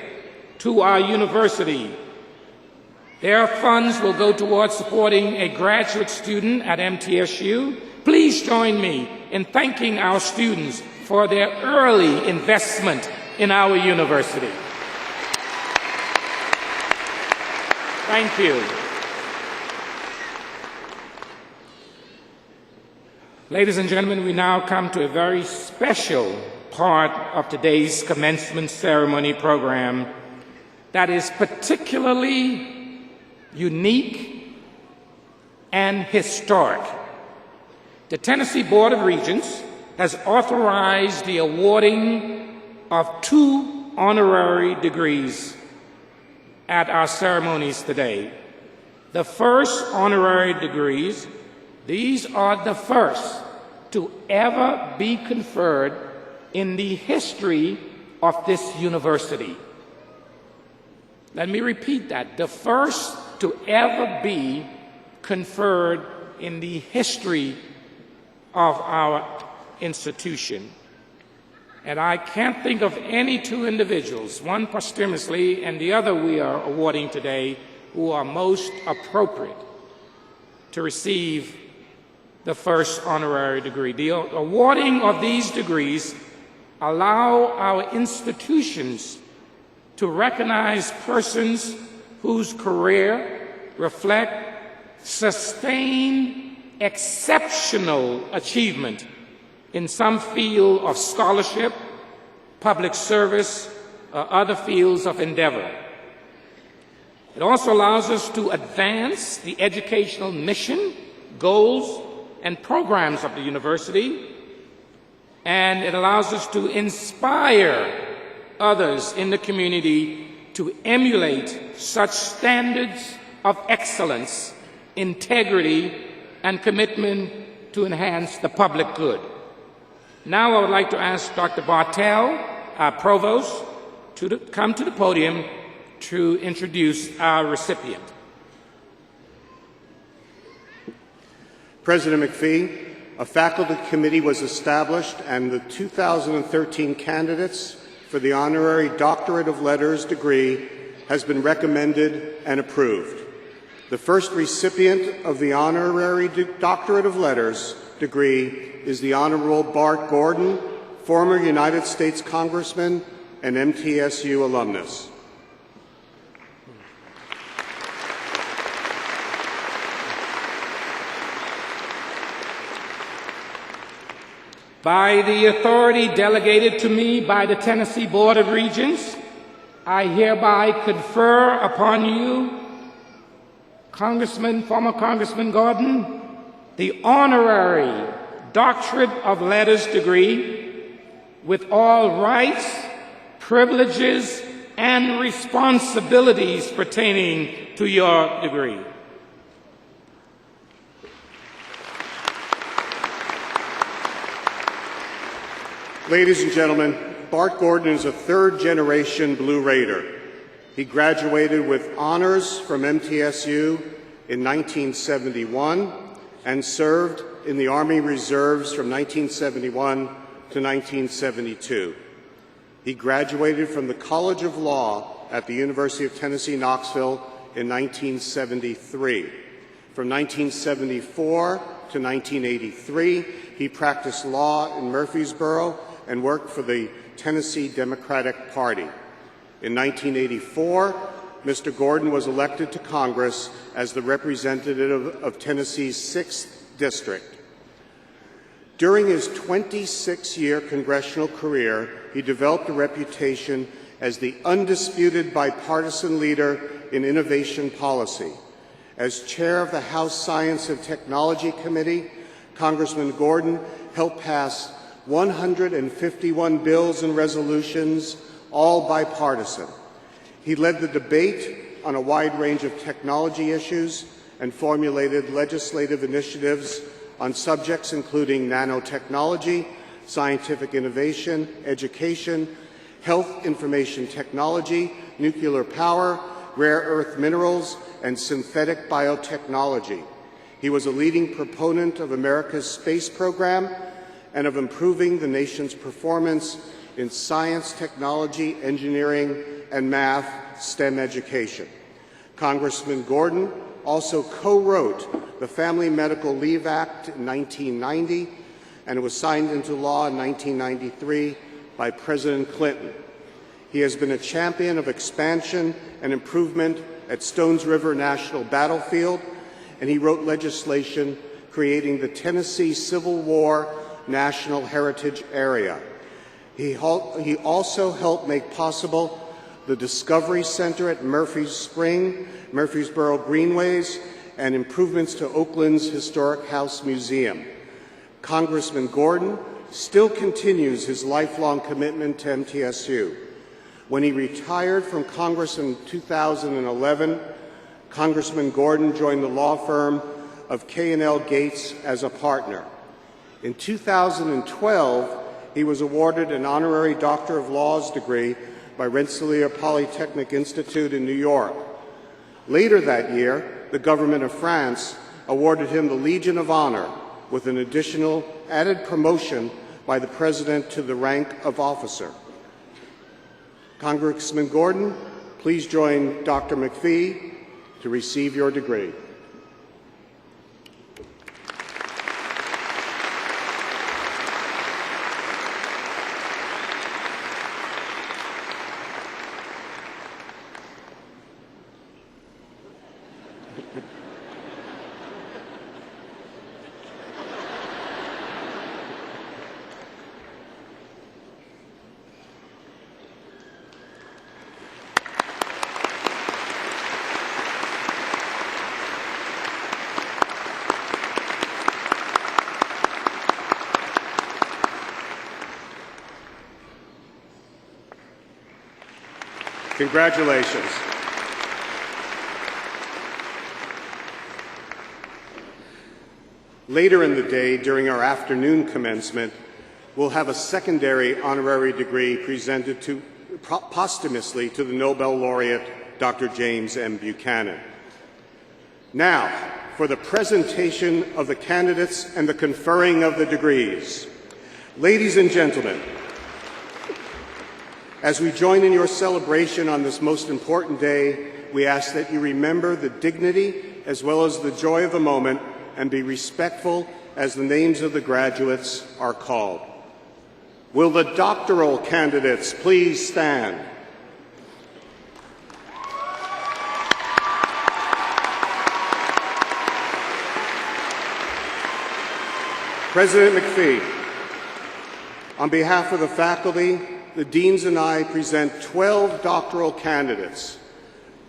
to our university. Their funds will go towards supporting a graduate student at MTSU. Please join me in thanking our students for their early investment in our university. Thank you. Ladies and gentlemen, we now come to a very special part of today's commencement ceremony program that is particularly unique and historic. The Tennessee Board of Regents has authorized the awarding of 2 honorary degrees at our ceremonies today. The first honorary degrees, these are the first to ever be conferred in the history of this university. Let me repeat that. The first to ever be conferred in the history of our institution. And I can't think of any 2 individuals, one posthumously and the other we are awarding today, who are most appropriate to receive the first honorary degree. The awarding of these degrees allow our institutions to recognize persons whose career reflect sustained exceptional achievement in some field of scholarship, public service, or other fields of endeavor. It also allows us to advance the educational mission, goals, and programs of the university, and it allows us to inspire others in the community to emulate such standards of excellence, integrity, and commitment to enhance the public good. Now I would like to ask Dr. Bartell, our provost, to come to the podium to introduce our recipient. President McPhee, a faculty committee was established and the 2013 candidates for the Honorary Doctorate of Letters degree has been recommended and approved. The first recipient of the Honorary Doctorate of Letters degree is the Honorable Bart Gordon, former United States Congressman and MTSU alumnus. By the authority delegated to me by the Tennessee Board of Regents, I hereby confer upon you, former Congressman Gordon, the Honorary Doctorate of Letters degree with all rights, privileges, and responsibilities pertaining to your degree. Ladies and gentlemen, Bart Gordon is a third-generation Blue Raider. He graduated with honors from MTSU in 1971 and served in the Army Reserves from 1971 to 1972. He graduated from the College of Law at the University of Tennessee, Knoxville in 1973. From 1974 to 1983, he practiced law in Murfreesboro and worked for the Tennessee Democratic Party. In 1984, Mr. Gordon was elected to Congress as the representative of Tennessee's 6th District. During his 26-year congressional career, he developed a reputation as the undisputed bipartisan leader in innovation policy. As chair of the House Science and Technology Committee, Congressman Gordon helped pass 151 bills and resolutions, all bipartisan. He led the debate on a wide range of technology issues and formulated legislative initiatives on subjects including nanotechnology, scientific innovation, education, health information technology, nuclear power, rare earth minerals, and synthetic biotechnology. He was a leading proponent of America's space program and of improving the nation's performance in science, technology, engineering, and math, STEM education. Congressman Gordon also co-wrote the Family Medical Leave Act in 1990, and it was signed into law in 1993 by President Clinton. He has been a champion of expansion and improvement at Stones River National Battlefield, and he wrote legislation creating the Tennessee Civil War National Heritage Area. He also helped make possible the Discovery Center at Murfreesboro Greenways, and improvements to Oakland's Historic House Museum. Congressman Gordon still continues his lifelong commitment to MTSU. When he retired from Congress in 2011, Congressman Gordon joined the law firm of K&L Gates as a partner. In 2012, he was awarded an honorary Doctor of Laws degree by Rensselaer Polytechnic Institute in New York. Later that year, the government of France awarded him the Legion of Honor with an additional added promotion by the President to the rank of officer. Congressman Gordon, please join Dr. McPhee to receive your degree. Congratulations. Later in the day, during our afternoon commencement, we'll have a secondary honorary degree presented posthumously to the Nobel laureate, Dr. James M. Buchanan. Now, for the presentation of the candidates and the conferring of the degrees. Ladies and gentlemen, as we join in your celebration on this most important day, we ask that you remember the dignity as well as the joy of the moment and be respectful as the names of the graduates are called. Will the doctoral candidates please stand? President McPhee, on behalf of the faculty, the deans and I present 12 doctoral candidates.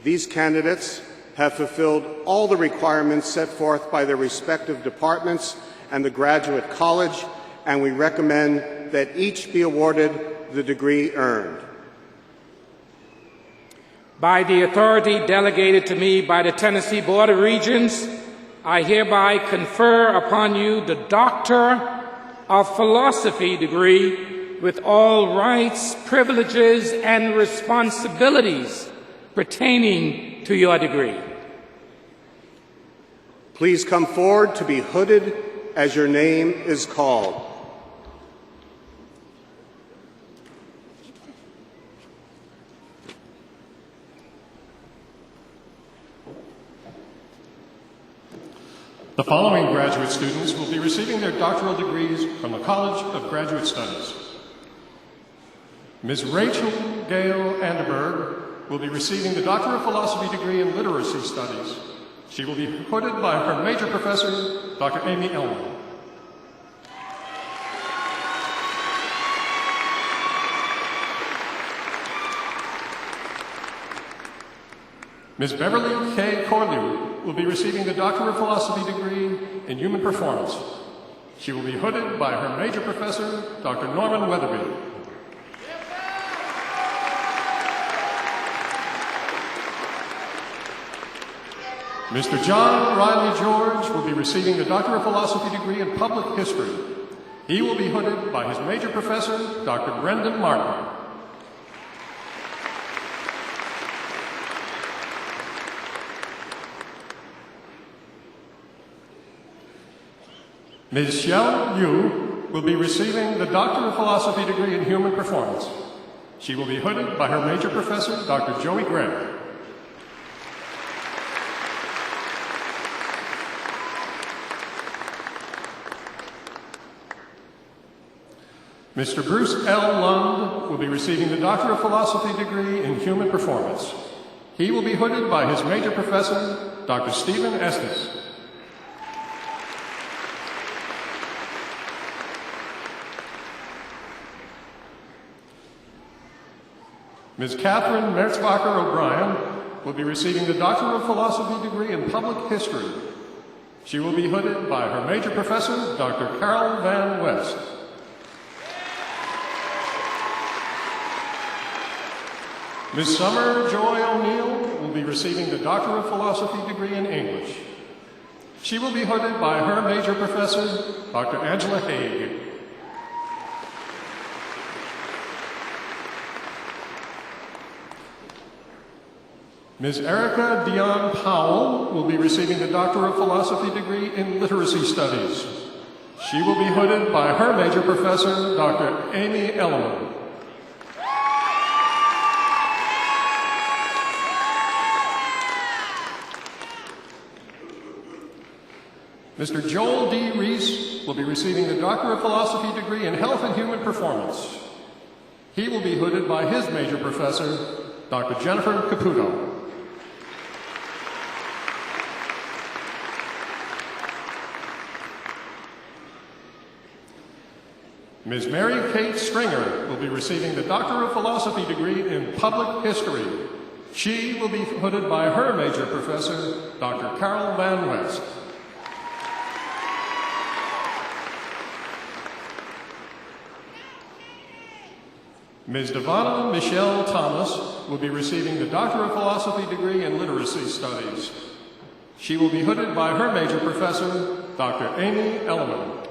These candidates have fulfilled all the requirements set forth by their respective departments and the graduate college, and we recommend that each be awarded the degree earned. By the authority delegated to me by the Tennessee Board of Regents, I hereby confer upon you the Doctor of Philosophy degree with all rights, privileges, and responsibilities pertaining to your degree. Please come forward to be hooded as your name is called. The following graduate students will be receiving their doctoral degrees from the College of Graduate Studies. Ms. Rachel Gale Anderberg will be receiving the Doctor of Philosophy degree in Literacy Studies. She will be hooded by her major professor, Dr. Amy Elman. Ms. Beverly K. Corlew will be receiving the Doctor of Philosophy degree in Human Performance. She will be hooded by her major professor, Dr. Norman Weatherby. Mr. John Riley George will be receiving the Doctor of Philosophy degree in Public History. He will be hooded by his major professor, Dr. Brendan Martin. Ms. Xiao Yu will be receiving the Doctor of Philosophy degree in Human Performance. She will be hooded by her major professor, Dr. Joey Gray. Mr. Bruce L. Lund will be receiving the Doctor of Philosophy degree in Human Performance. He will be hooded by his major professor, Dr. Stephen Estes. Ms. Catherine Merzbacher O'Brien will be receiving the Doctor of Philosophy degree in Public History. She will be hooded by her major professor, Dr. Carol Van West. Ms. Summer Joy O'Neill will be receiving the Doctor of Philosophy degree in English. She will be hooded by her major professor, Dr. Angela Haig. Ms. Erica Dion Powell will be receiving the Doctor of Philosophy degree in Literacy Studies. She will be hooded by her major professor, Dr. Amy Elliman. Mr. Joel D. Reese will be receiving the Doctor of Philosophy degree in Health and Human Performance. He will be hooded by his major professor, Dr. Jennifer Caputo. Ms. Mary Kate Stringer will be receiving the Doctor of Philosophy degree in Public History. She will be hooded by her major professor, Dr. Carol Van West. Ms. Devonna Michelle Thomas will be receiving the Doctor of Philosophy degree in Literacy Studies. She will be hooded by her major professor, Dr. Amy Elliman.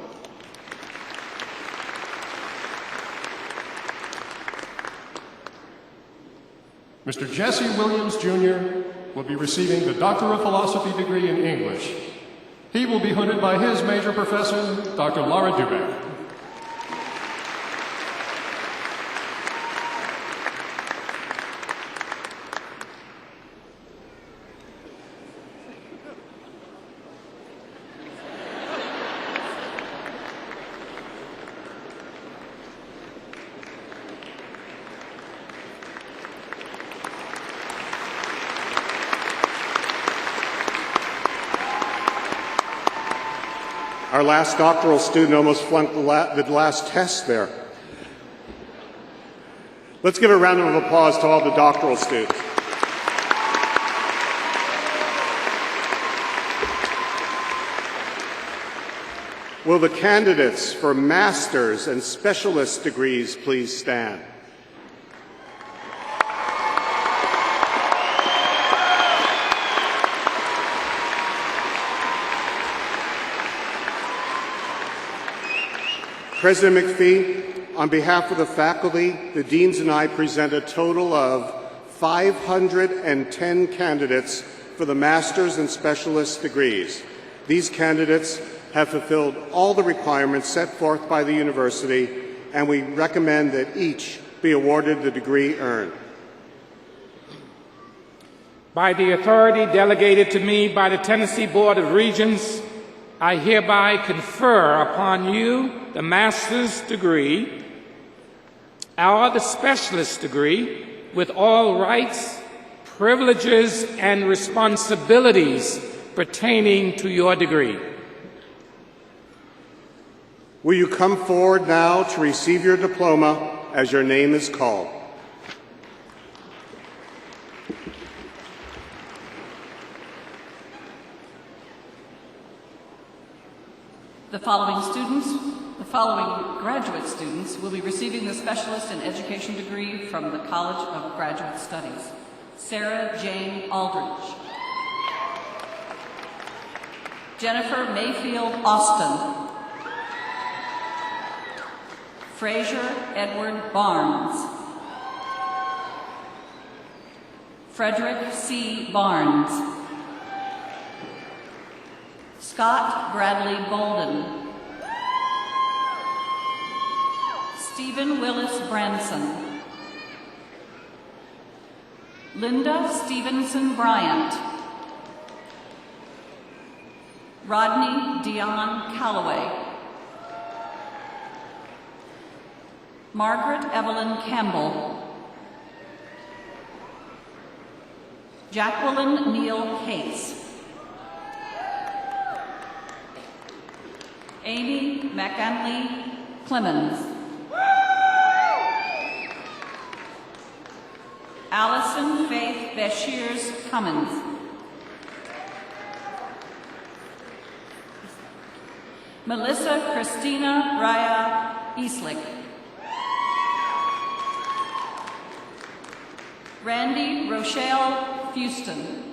Mr. Jesse Williams, Jr. will be receiving the Doctor of Philosophy degree in English. He will be hooded by his major professor, Dr. Laura Dubek. Our last doctoral student almost flunked the last test there. Let's give a round of applause to all the doctoral students. Will the candidates for master's and specialist degrees please stand? President McPhee, on behalf of the faculty, the deans and I present a total of 510 candidates for the master's and specialist degrees. These candidates have fulfilled all the requirements set forth by the university, and we recommend that each be awarded the degree earned. By the authority delegated to me by the Tennessee Board of Regents, I hereby confer upon you the master's degree or the specialist degree with all rights, privileges, and responsibilities pertaining to your degree. Will you come forward now to receive your diploma as your name is called? The following graduate students will be receiving the Specialist in Education degree from the College of Graduate Studies. Sarah Jane Aldridge. Jennifer Mayfield Austin. Fraser Edward Barnes. Frederick C. Barnes. Scott Bradley Bolden. Stephen Willis Branson. Linda Stevenson Bryant. Rodney Dion Calloway. Margaret Evelyn Campbell. Jacqueline Neal Cates. Amy McAnley Clemens. Allison Faith Beshears Cummins. Melissa Christina Raya Eastlick. Randy Rochelle Fuston.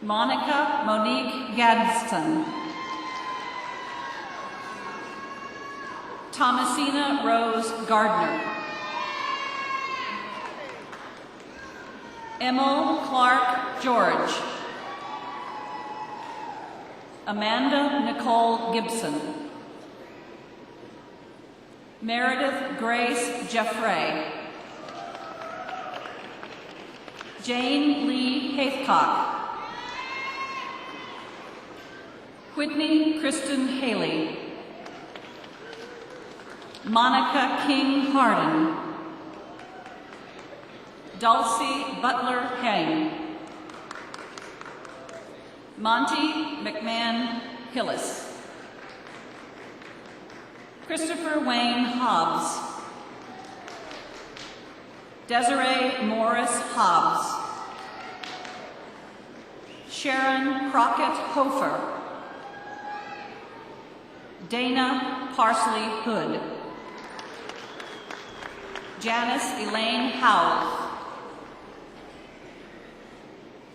Monica Monique Gadsden. Thomasina Rose Gardner. Emil Clark George. Amanda Nicole Gibson. Meredith Grace Jeffrey. Jane Lee Haithcock. Whitney Kristen Haley. Monica King Hardin. Dulcie Butler Hang. Monty McMahon Hillis. Christopher Wayne Hobbs. Desiree Morris Hobbs. Sharon Crockett Hofer. Dana Parsley Hood. Janice Elaine Howell.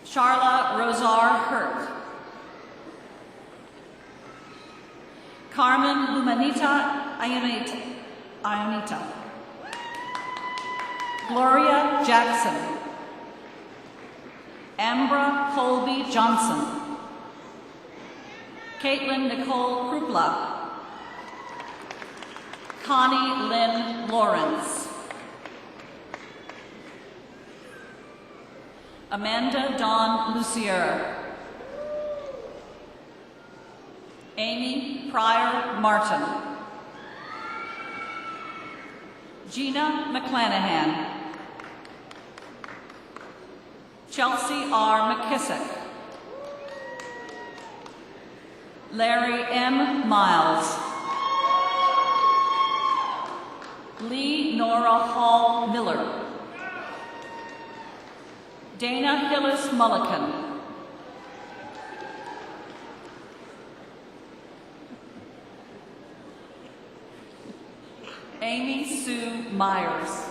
Charla Rosar Hurt. Carmen Humanita Ionita. Gloria Jackson. Ambra Colby Johnson. Caitlin Nicole Krupla. Connie Lynn Lawrence. Amanda Dawn Lucier. Amy Pryor Martin. Gina McClanahan. Chelsea R. McKissick. Larry M. Miles. Lee Nora Hall Miller. Dana Hillis Mulliken. Amy Sue Myers.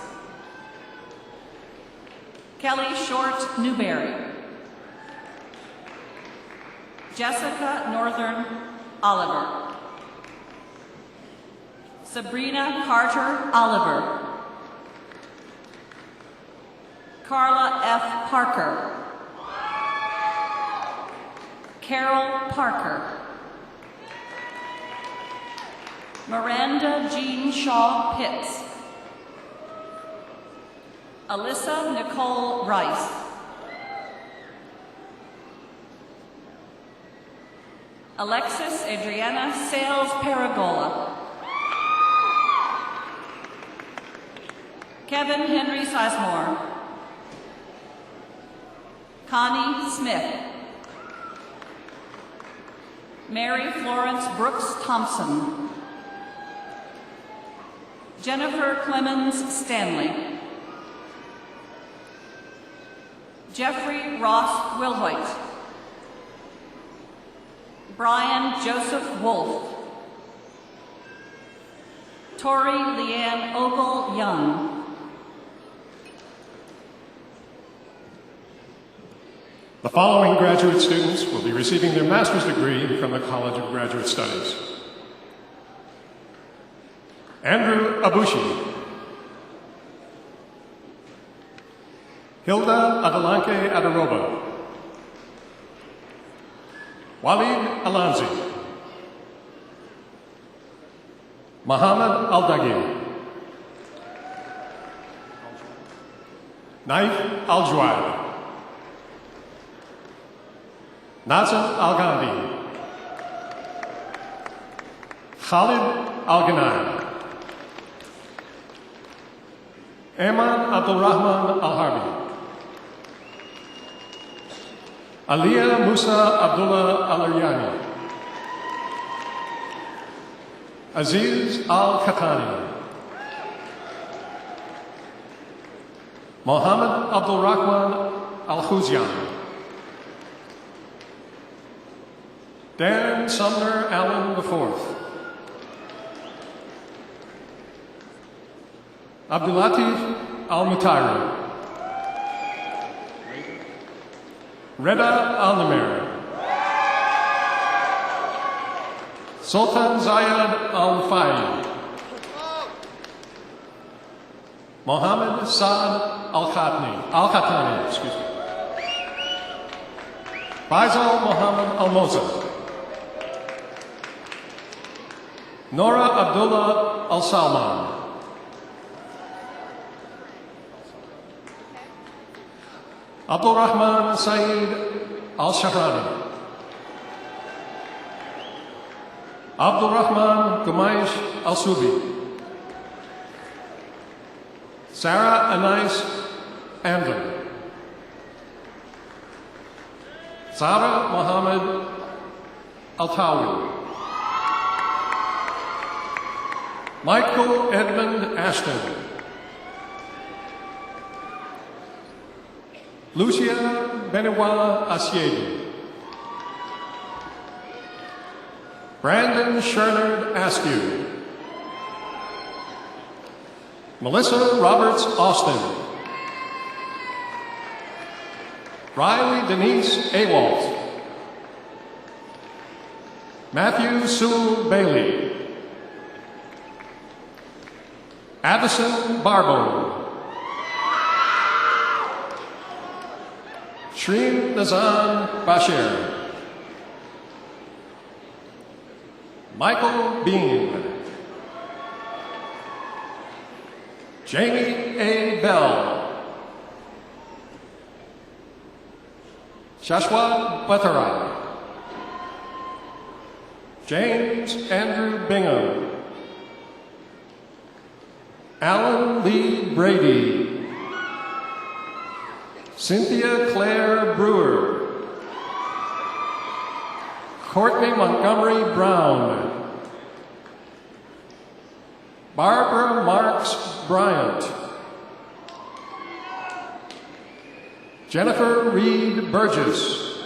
Kelly Short Newberry. Jessica Northern Oliver. Sabrina Carter Oliver. Carla F. Parker. Carol Parker. Miranda Jean Shaw Pitts. Alyssa Nicole Rice. Alexis Adriana Sales Paragola. Kevin Henry Sizemore. Connie Smith. Mary Florence Brooks Thompson. Jennifer Clemens Stanley. Jeffrey Ross Wilhoit. Brian Joseph Wolf. Tori Leanne Ogle Young. The following graduate students will be receiving their master's degree from the College of Graduate Studies. Andrew Abushi. Hilda Adelanque Adaroba. Walid Alanzi. Mohammed Aldagir. Naif Al-Jawad. Nazim Al-Gandhi. Khalid Al-Ghanai. Ayman Abdulrahman Al-Harbi. Aliyah Musa Abdullah Al-Aryani. Aziz Al-Khatani. Mohammed Abdul-Rahman Al-Khuzyan. Dan Sumner Allen IV. Abdulatif Al-Mutayri. Reda Al-Namir. Sultan Zayed Al-Fayyid. Mohammed Saad Al-Khatani, excuse me. Faisal Mohammed Al-Moza. Nora Abdullah Al-Salman. Abdul Rahman Saeed Al-Shahrani. Abdul Rahman Gumaish Al-Subi. Sarah Anais Andler. Zara Mohammed Al-Tawi. Michael Edmund Ashton. Lucia Benoit Asiedi. Brandon Shernard Askew. Melissa Roberts Austin. Riley Denise Awalt. Matthew Sewell Bailey. Addison Barbo. Shreen Nazan Bashir. Michael Bean. Jamie A. Bell. Shashwat Bhattara. James Andrew Bingham. Alan Lee Brady. Cynthia Claire Brewer. Courtney Montgomery Brown. Barbara Marks Bryant. Jennifer Reed Burgess.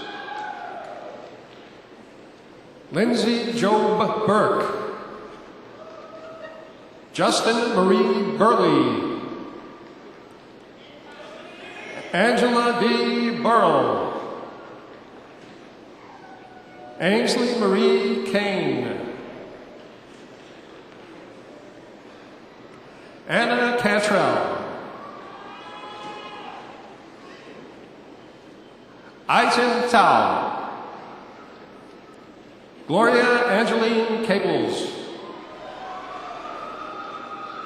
Lindsay Job Burke. Justin Marie Burley. Angela D. Burrell. Ainsley Marie Kane. Anna Cantrell. Aitin Tao. Gloria Angeline Cables.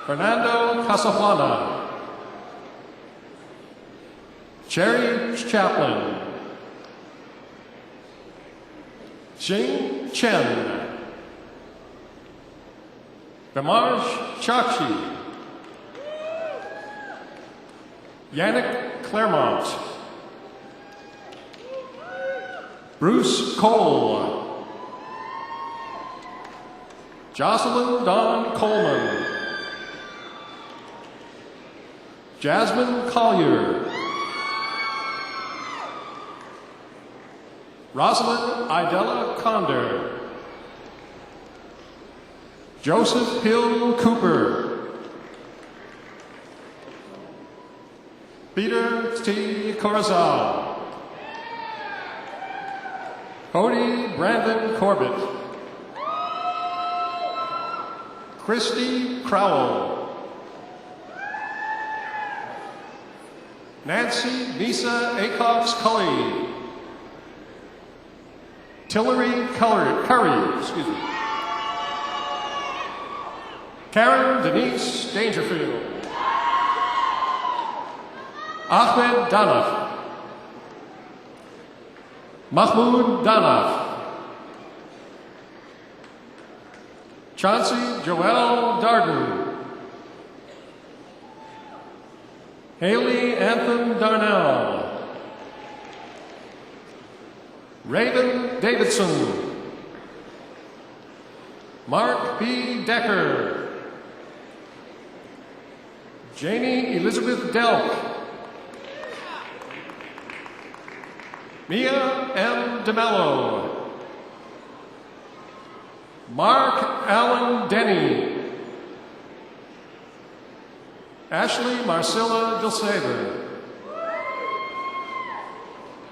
Fernando Casajuana. Cherry Chaplin. Xing Chen. Damarj Chakshi. Yannick Claremont. Bruce Cole. Jocelyn Dawn Coleman. Jasmine Collier. Rosalind Idella Conder. Joseph Hill Cooper. Peter T. Corazal. Cody Brandon Corbett. Christy Crowell. Nancy Visa Acox Cully. Tillery Curry, excuse me. Karen Denise Dangerfield. Ahmed Danaf. Mahmoud Danaf. Chauncey Joelle Darden. Haley Anthem Darnell. Raven Davidson. Mark B. Decker. Janie Elizabeth Delk. Mia M. DeMello. Mark Allen Denny. Ashley Marcilla Dilsaver.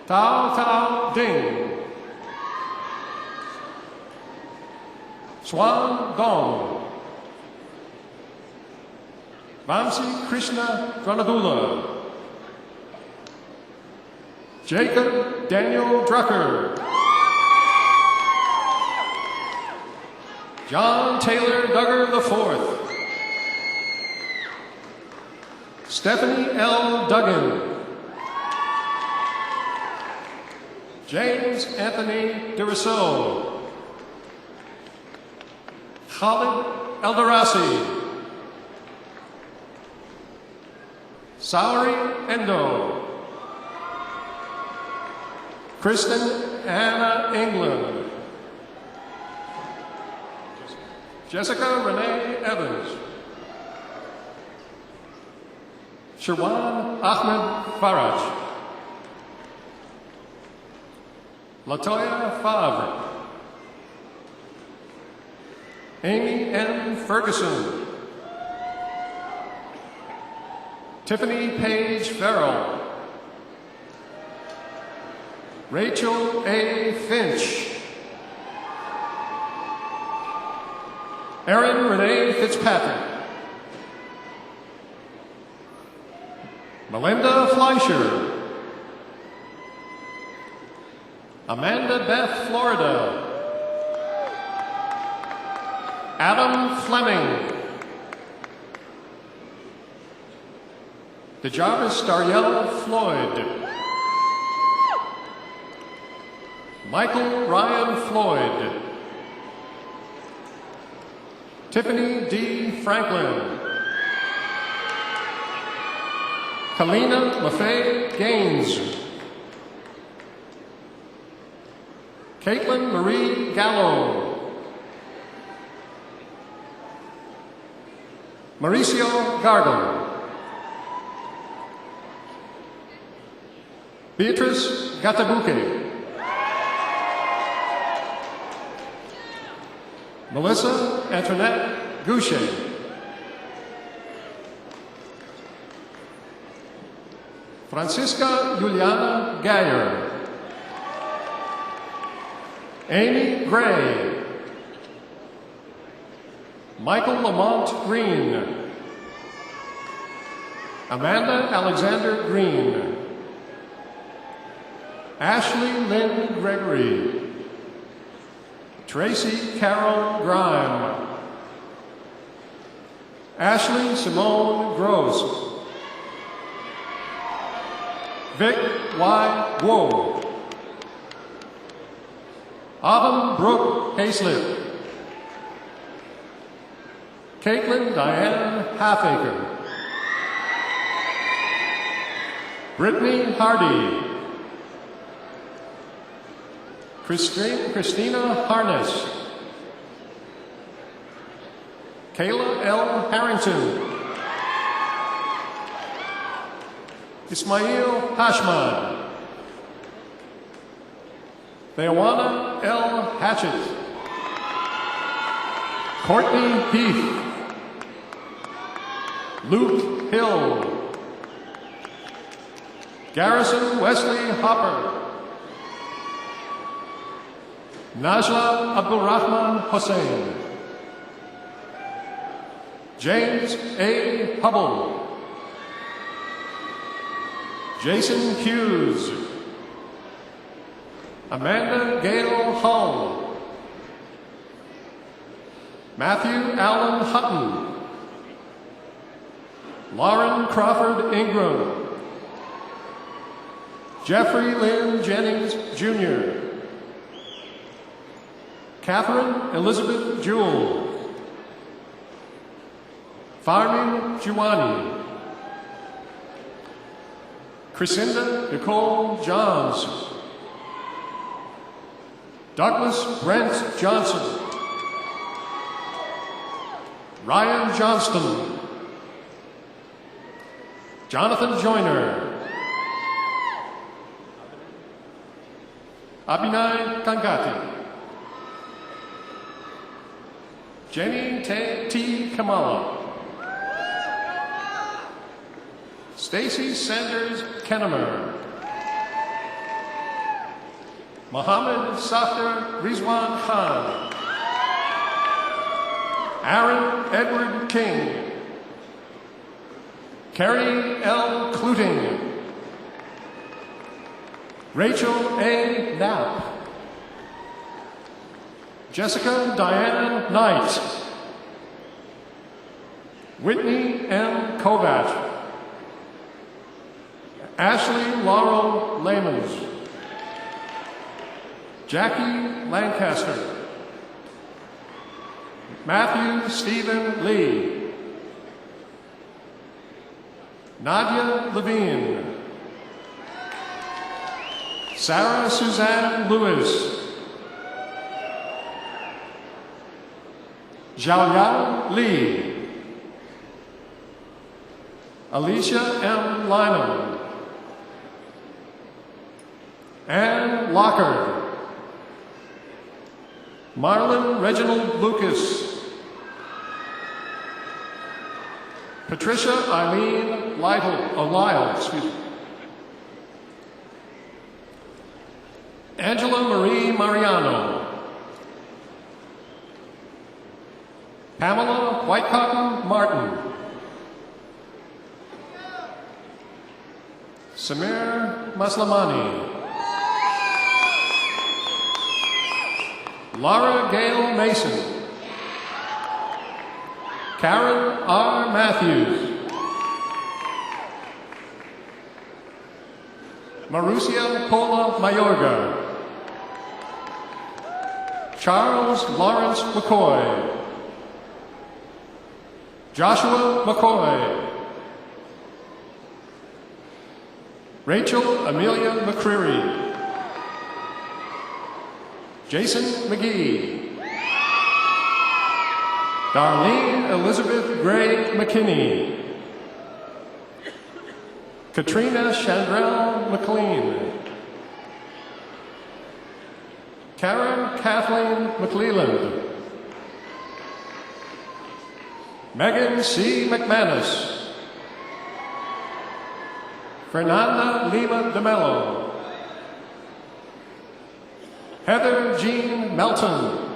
Tao Tao Ding. Swan Dong. Vamsi Krishna Granadula. Jacob Daniel Drucker. John Taylor Duggar IV. Stephanie L. Duggan. James Anthony DeRousseau. Khalid Eldarasi. Saori Endo. Kristen Anna England. Jessica Renee Evans. Sherwan Ahmed Faraj. Latoya Favre. Amy N. Ferguson. Tiffany Paige Farrell. Rachel A. Finch. Erin Renee Fitzpatrick. Melinda Fleischer. Amanda Beth Florida. Adam Fleming. DeJarvis Darielle Floyd. Michael Ryan Floyd. Tiffany D. Franklin. Kalina LaFay Gaines. Caitlin Marie Gallo. Mauricio Gargle. Beatrice Gatabuque. Melissa Antoinette Goucher. Francisca Juliana Geyer. Amy Gray. Michael Lamont Green. Amanda Alexander Green. Ashley Lynn Gregory. Tracy Carol Grime. Ashley Simone Gross. Vic Y. Woe. Autumn Brooke Hayslip. Caitlin Diane Halfaker. Brittany Hardy. Christina Harness. Kayla L. Harrington. Ismail Hashman. Theowana L. Hatchett. Courtney Heath. Luke Hill. Garrison Wesley Hopper. Najla Abdulrahman Hussein. James A. Hubble. Jason Hughes. Amanda Gale Hull. Matthew Allen Hutton. Lauren Crawford Ingram. Jeffrey Lynn Jennings Jr. Catherine Elizabeth Jewell. Farmin Juwani. Crescinda Nicole Johns. Douglas Brent Johnson. Ryan Johnston. Jonathan Joyner. Abinay Kangati. Jenny T. Kamala. Stacy Sanders Kennemer. Mohammed Safdar Rizwan Khan. Aaron Edward King. Carrie L. Cluting. Rachel A. Knapp. Jessica Diane Knight. Whitney M. Kovac. Ashley Laurel Lamons. Jackie Lancaster. Matthew Stephen Lee. Nadia Levine. Sarah Suzanne Lewis. Xiaoyan Li. Alicia M. Lynham. Ann Lockard. Marlon Reginald Lucas. Patricia Eileen Lyle, excuse me. Angela Marie Mariano. Pamela Whitecotton Martin. Samir Maslamani. Laura Gail Mason. Karen R. Matthews. Marusia Pola Mayorga. Charles Lawrence McCoy. Joshua McCoy. Rachel Amelia McCreary. Jason McGee. Darlene Elizabeth Gray McKinney. Katrina Chandrell McLean. Karen Kathleen McLeland. Megan C. McManus. Fernanda Lima DeMello. Heather Jean Melton.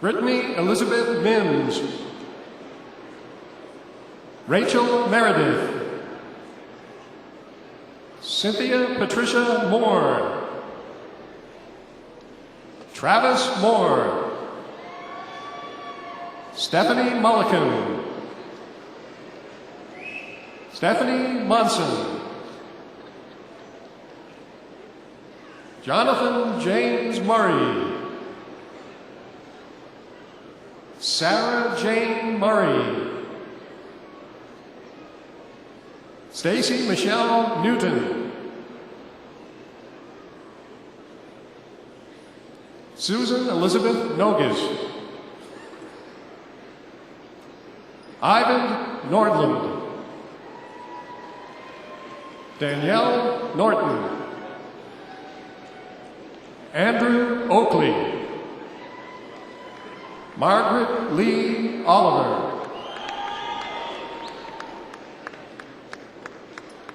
Brittany Elizabeth Mims. Rachel Meredith. Cynthia Patricia Moore. Travis Moore. Stephanie Mullican. Stephanie Monson. Jonathan James Murray. Sarah Jane Murray. Stacy Michelle Newton. Susan Elizabeth Nogus. Ivan Nordland. Danielle Norton. Andrew Oakley. Margaret Lee Oliver.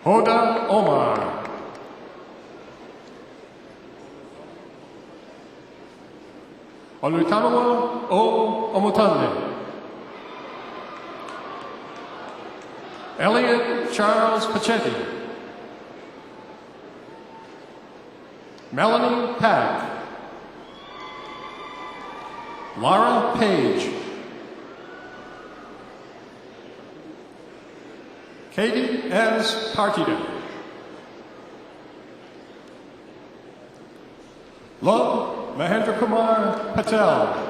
Hoda Omar. Olutamawa O Omutande. Elliot Charles Pachetti. Melanie Pack. Laura Page. Katie S. Partida. Love Mahendra Kumar Patel.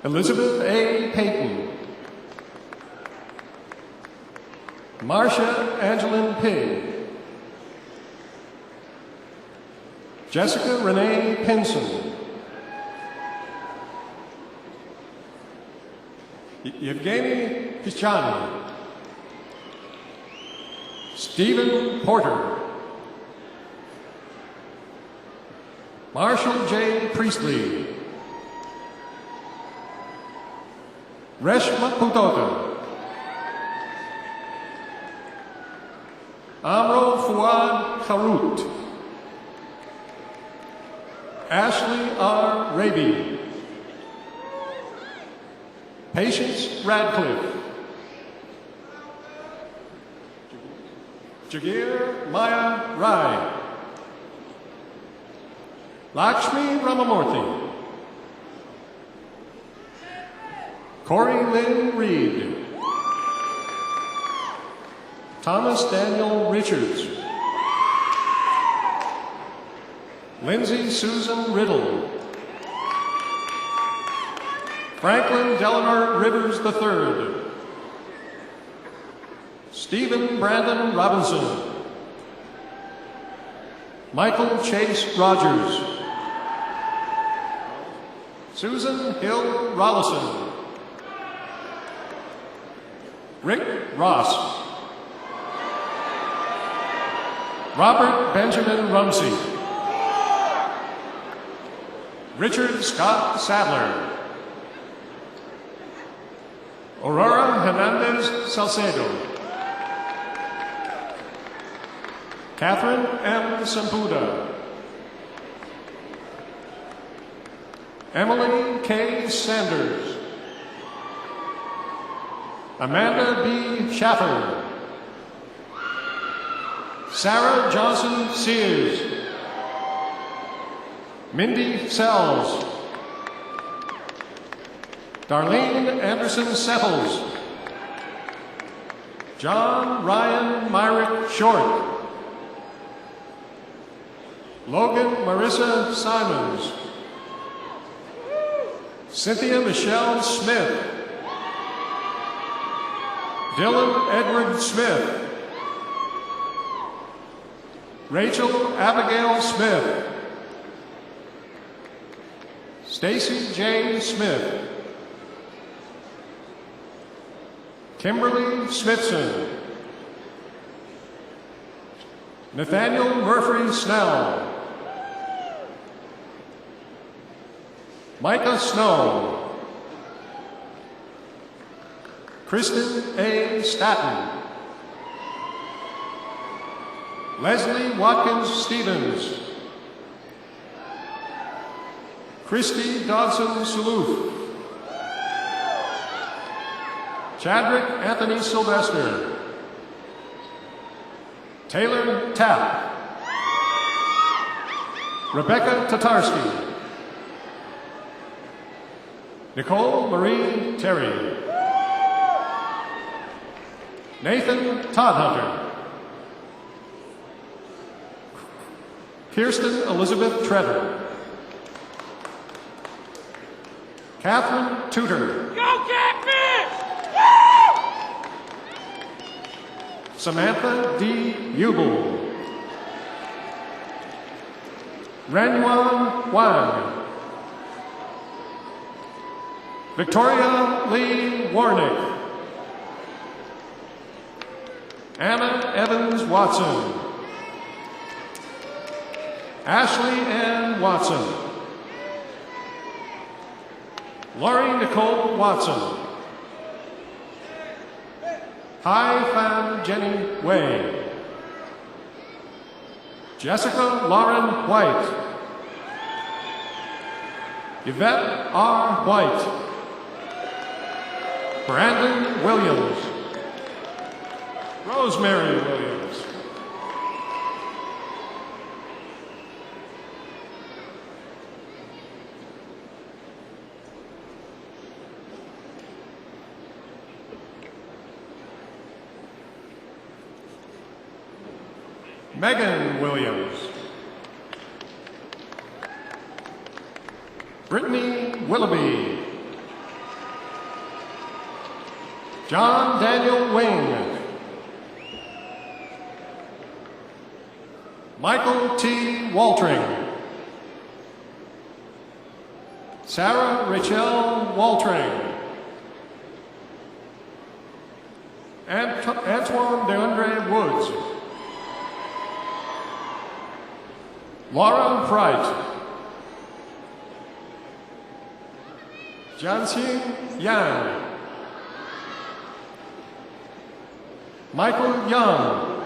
Elizabeth A. Payton. Marcia Angeline Pig. Jessica Renee Pinson. Yevgeny Pichani. Stephen Porter. Marshall J. Priestley. Reshma Putota. Amro Fuad Harut. Ashley R. Raby. Patience Radcliffe. Jagir Maya Rai. Lakshmi Ramamurthy. Corey Lynn Reed. Thomas Daniel Richards. Lindsay Susan Riddle. Franklin Delaware Rivers III. Stephen Brandon Robinson. Michael Chase Rogers. Susan Hill Rollison. Rick Ross. Robert Benjamin Rumsey. Richard Scott Sadler. Aurora Hernandez Salcedo. Catherine M. Sampuda. Emily K. Sanders. Amanda B. Schaffer. Sarah Johnson Sears. Mindy Sells. Darlene Anderson Settles. John Ryan Myrick Short. Logan Marissa Simons. Cynthia Michelle Smith. Dylan Edward Smith. Rachel Abigail Smith. Stacy J. Smith. Kimberly Smithson. Nathaniel Murphy Snell. Micah Snow. Kristen A. Staton. Leslie Watkins Stevens. Christy Dodson Saloof. Chadrick Anthony Sylvester. Taylor Tapp. Rebecca Tatarski. Nicole Marie Terry. Nathan Toddhunter. Kirsten Elizabeth Tretter. Catherine Tudor. Go Catfish! Samantha D. Hubel. Renyuan Wang. Victoria Lee Warnick. Anna Evans Watson. Ashley Ann Watson. Laurie Nicole Watson. Hai Fan Jenny Wei. Jessica Lauren White. Yvette R. White. Brandon Williams. Rosemary Williams. Megan Williams. Brittany Willoughby. John Daniel Wing. Michael T. Waltring. Sarah Rachel Waltring. Antoine DeAndre Woods. Laura Bright. Jianxin Yang. Michael Young.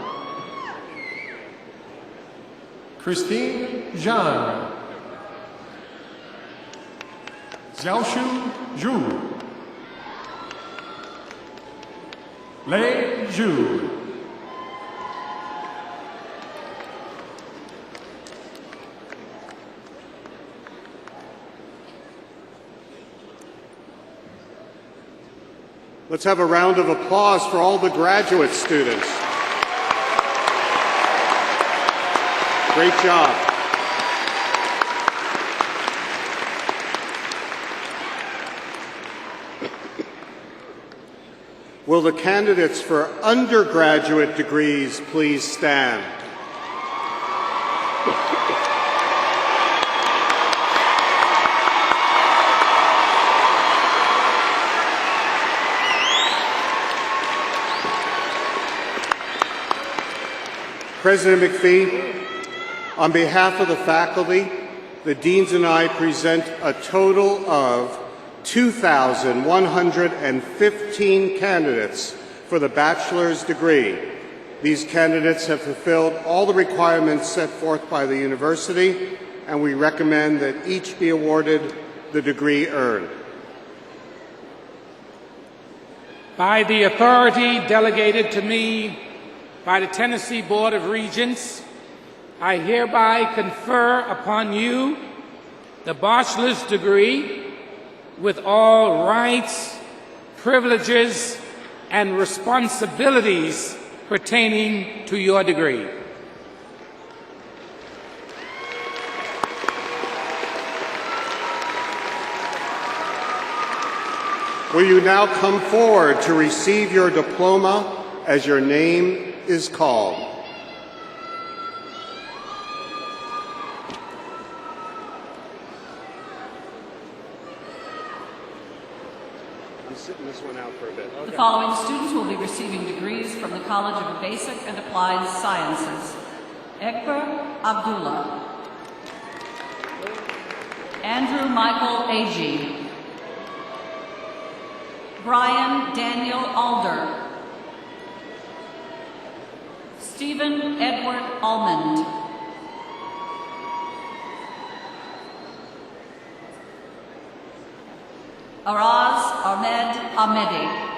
Christine Zhang. Xiaoshu Zhu. Lei Zhu. Let's have a round of applause for all the graduate students. Great job. Will the candidates for undergraduate degrees please stand? President McPhee, on behalf of the faculty, the deans and I present a total of 2,115 candidates for the bachelor's degree. These candidates have fulfilled all the requirements set forth by the university, and we recommend that each be awarded the degree earned. By the authority delegated to me by the Tennessee Board of Regents, I hereby confer upon you the bachelor's degree with all rights, privileges, and responsibilities pertaining to your degree. Will you now come forward to receive your diploma as your name is called? I'm sitting this one out for a bit. The following students will be receiving degrees from the College of Basic and Applied Sciences. Ekber Abdullah. Andrew Michael Agee. Brian Daniel Alder. Stephen Edward Almond. Araz Ahmed Ahmedi.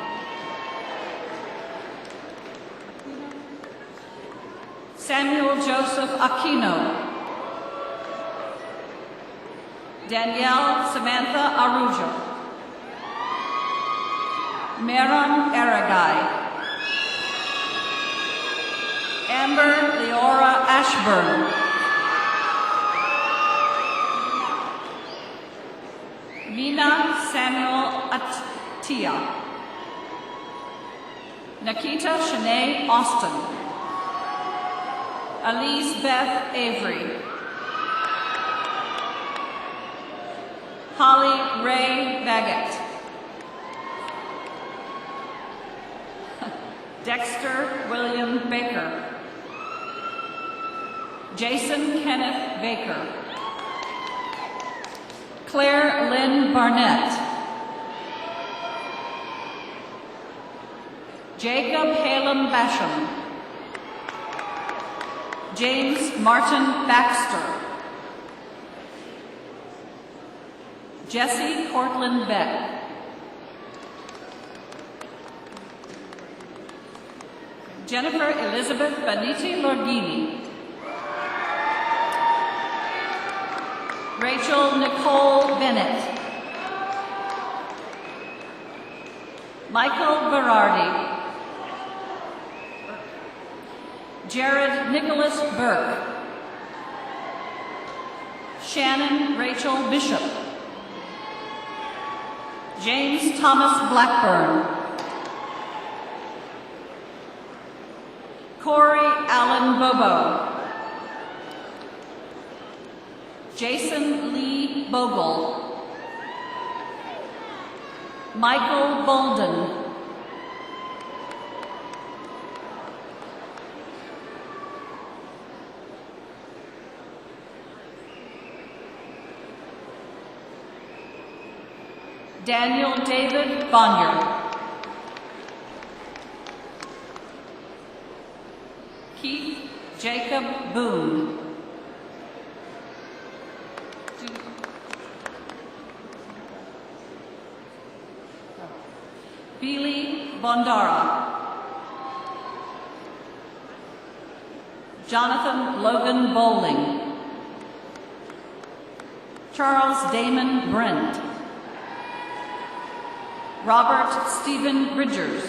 Samuel Joseph Aquino. Danielle Samantha Arujo. Meron Aragai. Amber Leora Ashburn. Mina Samuel Atia. Nikita Shanae Austin. Elise Beth Avery. Holly Ray Baggett. Dexter William Baker. Jason Kenneth Baker. Claire Lynn Barnett. Jacob Halem Basham. James Martin Baxter. Jesse Cortland Beck. Jennifer Elizabeth Beniti Lorgini. Rachel Nicole Bennett. Michael Berardi. Jared Nicholas Burke. Shannon Rachel Bishop. James Thomas Blackburn. Corey Allen Bobo. Jason Lee Bogle. Michael Bolden. Daniel David Bonnier. Keith Jacob Boone. Billy Bondara. Jonathan Logan Bowling. Charles Damon Brent. Robert Stephen Bridgers.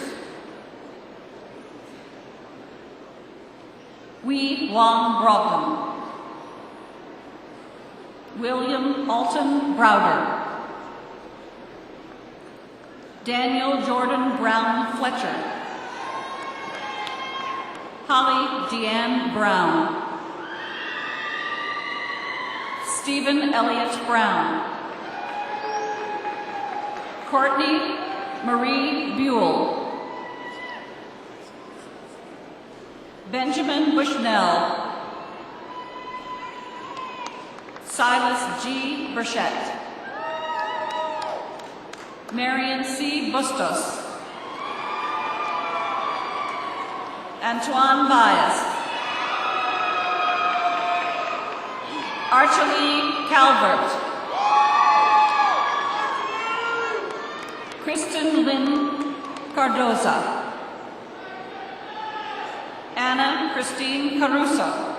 Wee Wong Brogdon. William Alton Browder. Daniel Jordan Brown Fletcher. Holly Deanne Brown. Stephen Elliott Brown. Courtney Marie Buell. Benjamin Bushnell. Silas G. Burchett. Marion C. Bustos. Antoine Bias. Archie Calvert. Kristen Lynn Cardoza. Anna Christine Caruso.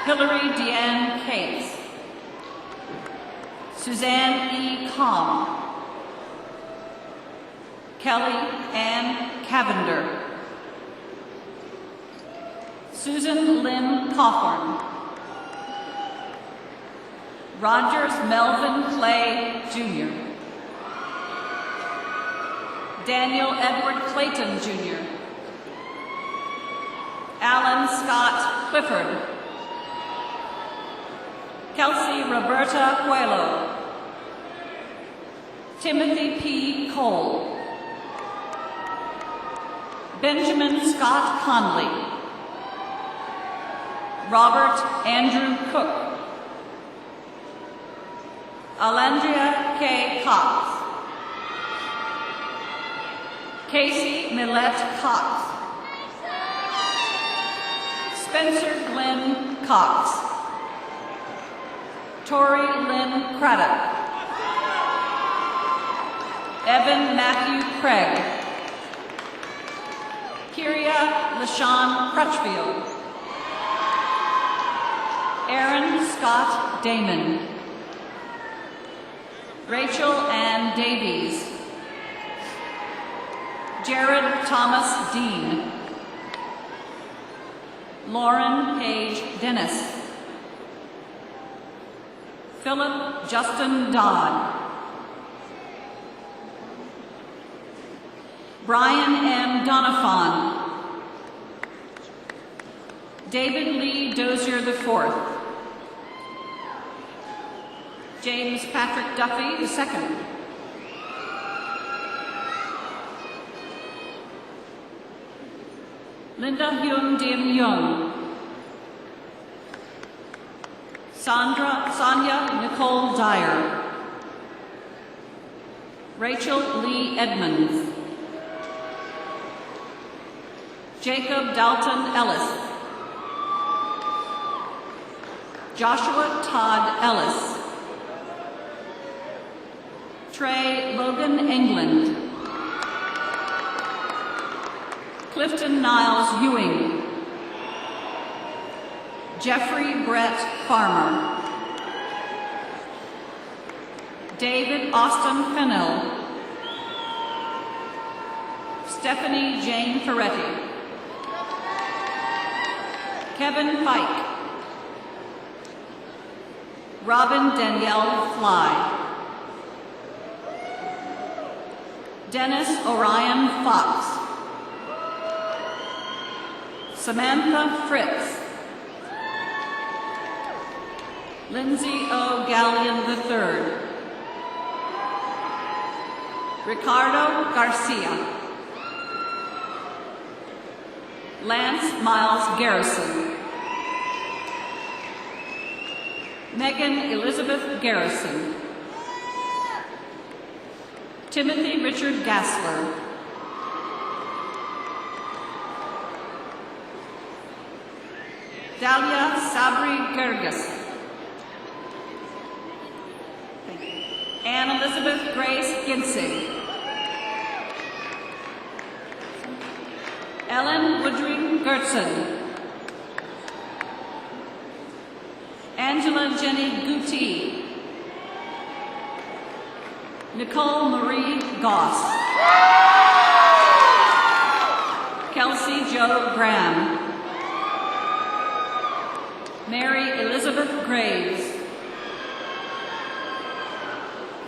Hillary Deanne Cates. Suzanne E. Calm. Kelly Ann Cavender. Susan Lynn Cawthorn. Rogers Melvin Clay, Jr. Daniel Edward Clayton, Jr. Alan Scott Clifford. Kelsey Roberta Coelho. Timothy P. Cole. Benjamin Scott Conley. Robert Andrew Cook. Alandria K. Cox. Casey Millette Cox. Spencer Glenn Cox. Tori Lynn Craddock. Evan Matthew Craig. Kyria LaShawn Crutchfield. Aaron Scott Damon. Rachel Ann Davies. Jared Thomas Dean. Lauren Page Dennis. Philip Justin Dodd. Brian M. Donafon. David Lee Dozier IV. James Patrick Duffy II. Linda Hyun Dim Young. Sonia Nicole Dyer. Rachel Lee Edmonds. Jacob Dalton Ellis. Joshua Todd Ellis. Trey Logan England. Clifton Niles Ewing. Jeffrey Brett Farmer. David Austin Fennell. Stephanie Jane Ferretti. Kevin Pike. Robin Danielle Fly. Dennis Orion Fox. Samantha Fritz. Lindsay O. Gallion III. Ricardo Garcia. Lance Miles Garrison. Megan Elizabeth Garrison. Timothy Richard Gassler. Dalia Sabri Gerges. Anne Elizabeth Grace Ginsing. Ellen Woodring Gertson. Angela Jenny Guti. Nicole Marie Goss. Kelsey Jo Graham. Mary Elizabeth Graves.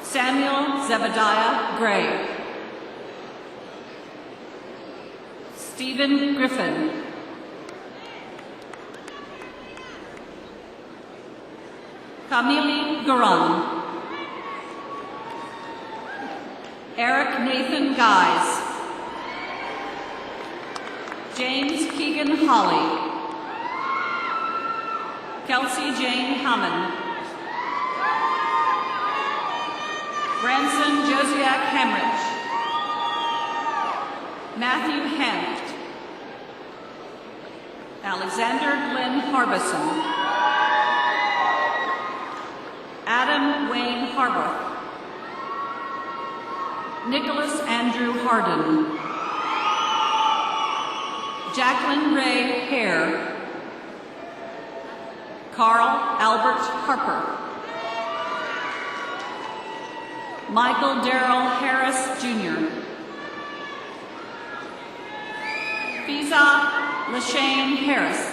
Samuel Zebediah Gray. Stephen Griffin. Camille Garan. Eric Nathan Guys. James Keegan Holly. Kelsey Jane Hammond. Branson Josiah Hemrich. Matthew Hent. Alexander Glenn Harbison. Adam Wayne Harbaugh. Nicholas Andrew Harden. Jacqueline Ray Hare. Carl Albert Harper. Michael Darrell Harris, Jr. Fiza Lashane Harris.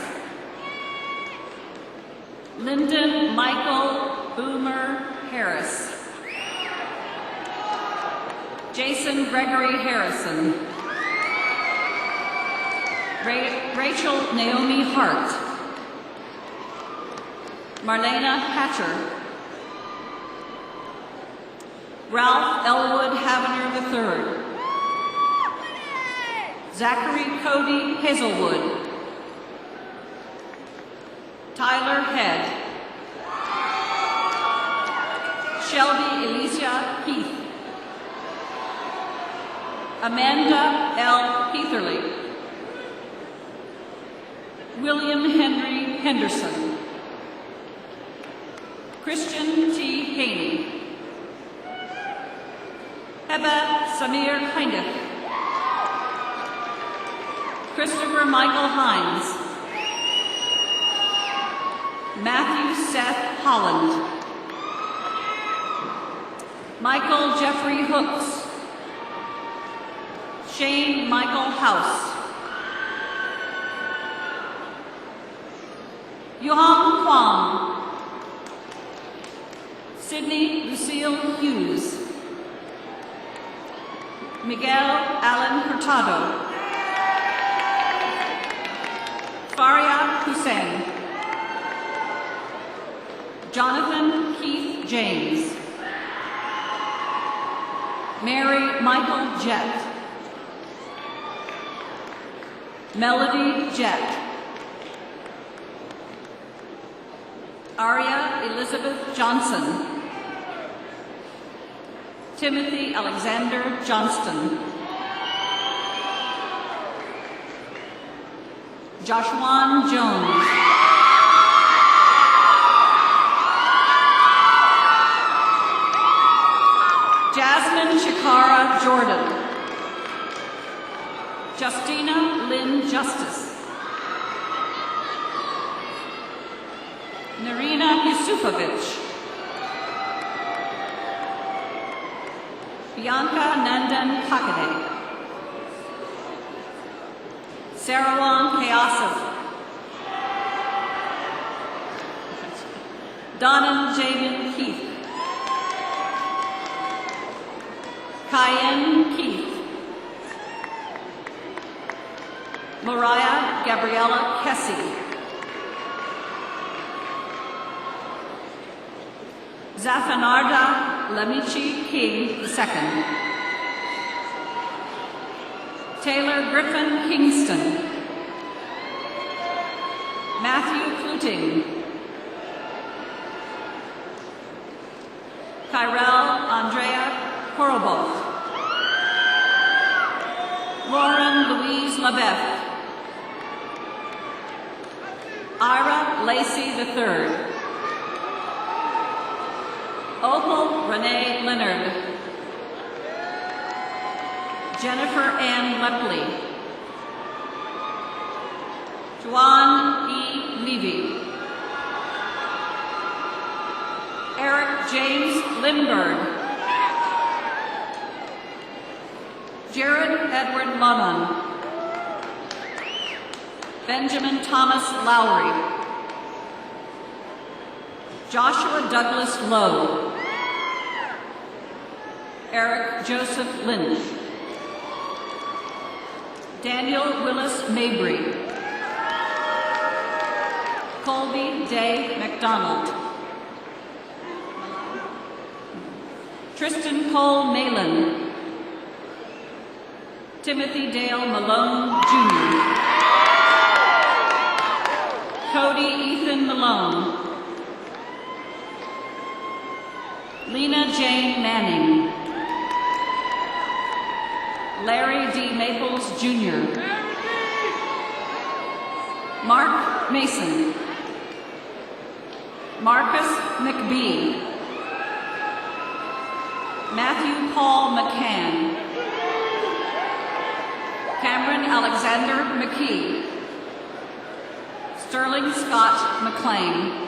Lyndon Michael Boomer Harris. Jason Gregory Harrison. Rachel Naomi Hart. Marlena Hatcher. Ralph Elwood Havener III. Zachary Cody Hazelwood. Tyler Head. Shelby Alicia Heath. Amanda L. Heatherly. William Henry Henderson. Christian T. Haney. Heba Samir Heinich. Christopher Michael Hines. Matthew Seth Holland. Michael Jeffrey Hooks. Shane Michael House. Yuham Kwong. Sydney Lucille Hughes. Miguel Allen Hurtado. Faria Hussein. Jonathan Keith James. Mary Michael Jett. Melody Jett. Aria Elizabeth Johnson. Timothy Alexander Johnston. Joshuan Jones. Jasmine Shikara Jordan. Justina Lynn Justice. Narina Yusufovich. Bianca Nandan Kakade. Sarawang Kayasov. Donnan Jamin Keith. Cayenne Keith. Mariah Gabriella Kessie. Zafanarda Lamichi King II. Taylor Griffin Kingston. Matthew Kluting. Kyrell Andrea Korobov. Lauren Louise LaBeouf. Ira Lacey III. Opal Renee Leonard. Jennifer Ann Lepley. Juan E. Levy. Eric James Lindbergh. Jared Edward Lunnon. Benjamin Thomas Lowry. Joshua Douglas Lowe. Eric Joseph Lynch. Daniel Willis Mabry. Colby Day McDonald. Tristan Cole Malin. Timothy Dale Malone, Jr. Lena Jane Manning. Larry D. Maples, Jr. Mark Mason. Marcus McBee. Matthew Paul McCann. Cameron Alexander McKee. Sterling Scott McLean.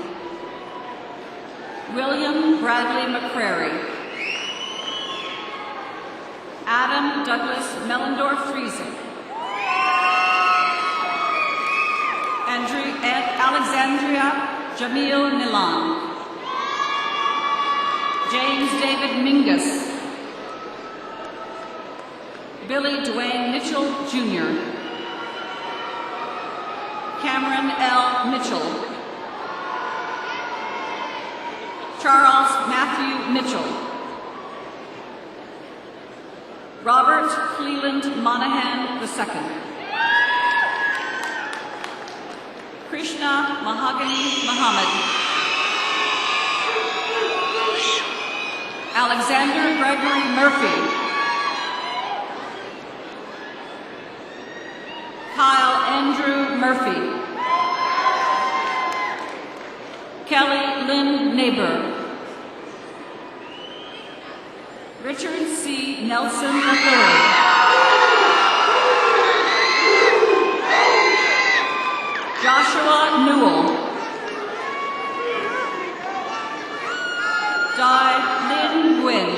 William Bradley McCrary. Adam Douglas Mellendorf-Friesen. Alexandria Jamil Nilan. James David Mingus. Billy Dwayne Mitchell, Jr. Cameron L. Mitchell. Charles Matthew Mitchell. Robert Cleland Monahan II. Krishna Mahogany Muhammad. Alexander Gregory Murphy. Kyle Andrew Murphy. Kelly Lynn Neighbor. Richard C. Nelson III. Joshua Newell. Di Lynn Gwynn.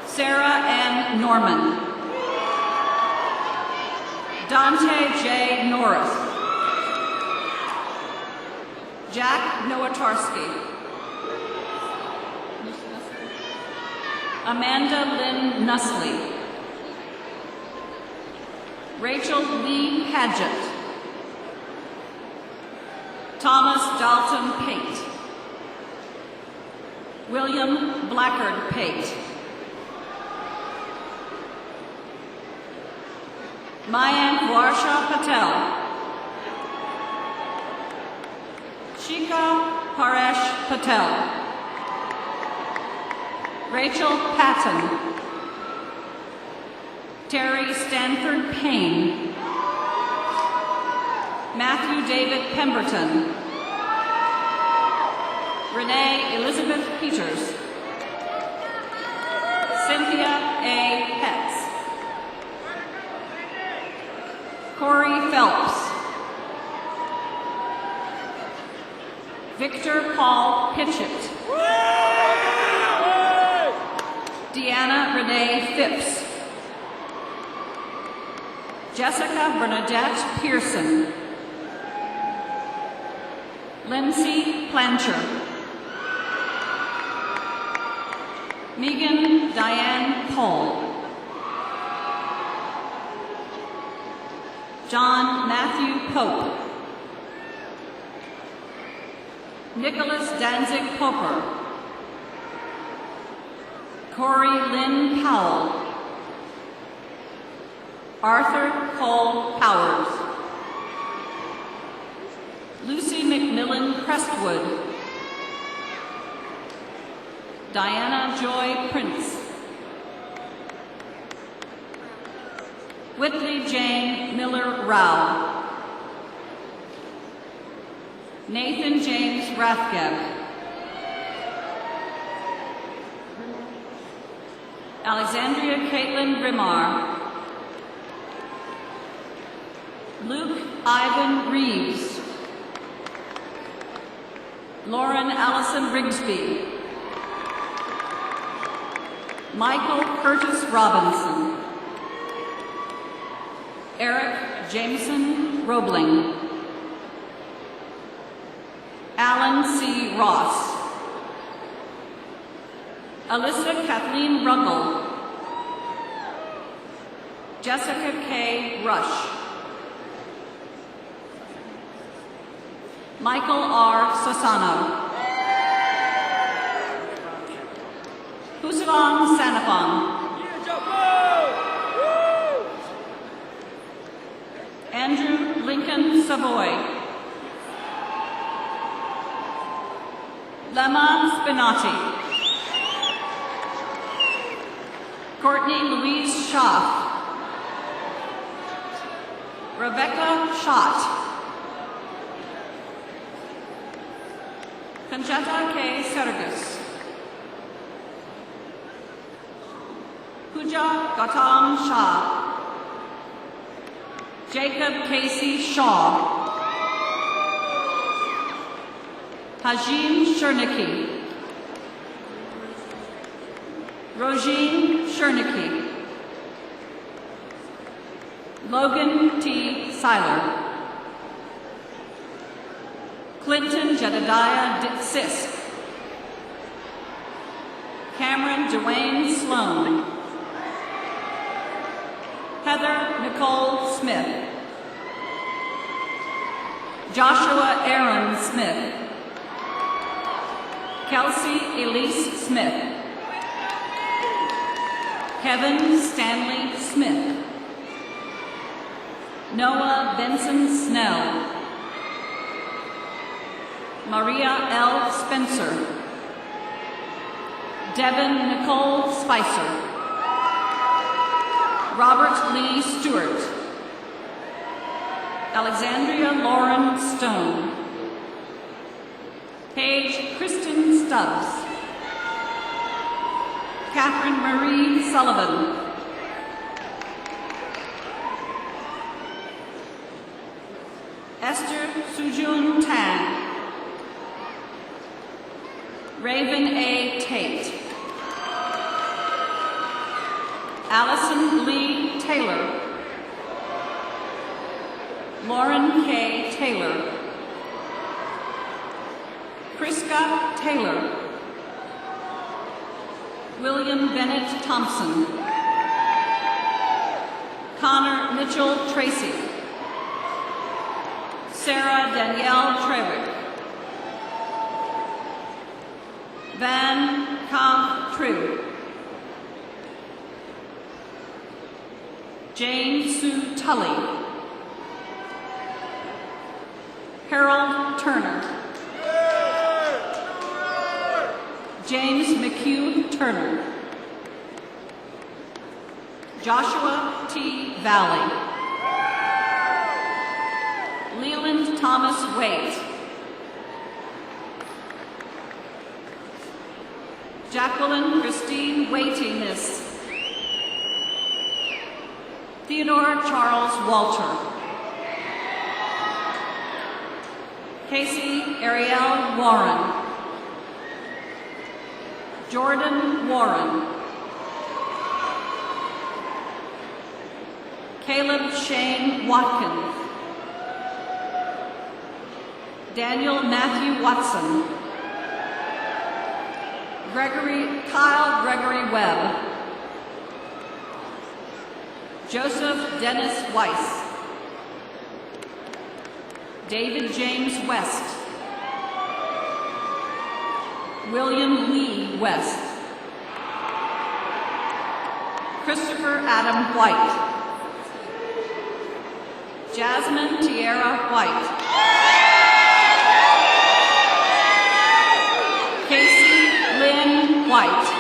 Sarah Ann Norman. Dante J. Norris. Jack Nowatarski. Amanda Lynn Nusley. Rachel Lee Padgett. Thomas Dalton Pate. William Blackard Pate. Mayank Varsha Patel. Shika Paresh Patel. Rachel Patton. Terry Stanford Payne. Matthew David Pemberton. Renee Elizabeth Peters. Cynthia A. Petz. Corey Phelps. Victor Paul Pitchett. Deanna Renee Phipps. Jessica Bernadette Pearson. Lindsay Plancher. Megan Diane Pohl. John Matthew Pope. Nicholas Danzig Popper. Corey Lynn Powell. Arthur Cole Powers. Lucy McMillan Crestwood. Diana Joy Prince. Whitley Jane Miller Rao. Nathan James Rathgeb. Alexandria Caitlin Grimar. Luke Ivan Reeves. Lauren Allison Rigsby. Michael Curtis Robinson. Eric Jameson Roebling. Alan C. Ross. Alyssa Kathleen Ruggles. Jessica K. Rush. Michael R. Sosano. Husavong Sanapong. Andrew Lincoln Savoy. Lemma Spinati. Courtney Louise Schaff. Rebecca Schott. Conchetta K. Sergus. Pooja Gautam Shah. Jacob Casey Shaw. Hajim Shernicki. Rojine Shernicki. Logan T. Seiler. Clinton Jedediah Sisk. Cameron Dwayne Sloan. Heather Nicole Smith. Joshua Aaron Smith. Kelsey Elise Smith. Kevin Stanley Smith. Noah Benson Snell. Maria L. Spencer. Devin Nicole Spicer. Robert Lee Stewart. Alexandria Lauren Stone. Paige Kristen Stubbs. Catherine Marie Sullivan. Esther Sujun Tan. Raven A. Tate. Allison Lee Taylor. Lauren K. Taylor. Priska Taylor. William Bennett Thompson. Connor Mitchell Tracy. Sarah Danielle Trevick. Van Kamp True. Jane Sue Tully. Harold Turner. James McHugh Turner. Joshua T. Valley. Leland Thomas Waite. Jacqueline Christine Waitiness. Theodore Charles Walter. Casey Ariel Warren. Jordan Warren. Caleb Shane Watkins. Daniel Matthew Watson. Kyle Gregory Webb. Joseph Dennis Weiss. David James West. William Lee West. Christopher Adam White. Jasmine Tierra White. Casey Lynn White.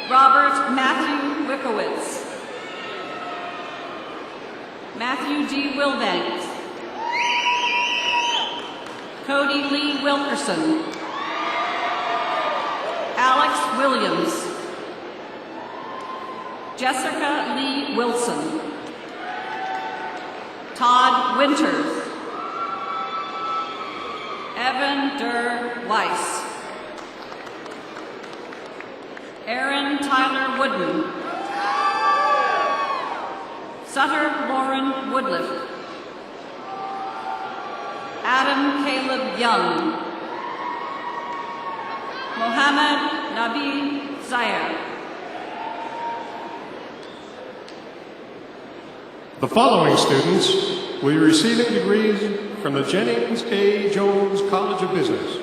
Robert Matthew Wickowitz. Matthew D. Wilbanks. Cody Lee Wilkerson. Alex Williams. Jessica Lee Wilson. Todd Winters. Evan Durr Weiss. Aaron Tyler Wooden. Sutter Lauren Woodliff. Adam Caleb Young. Mohammed Nabi Zaire. The following students will be receiving degrees from the Jennings A. Jones College of Business.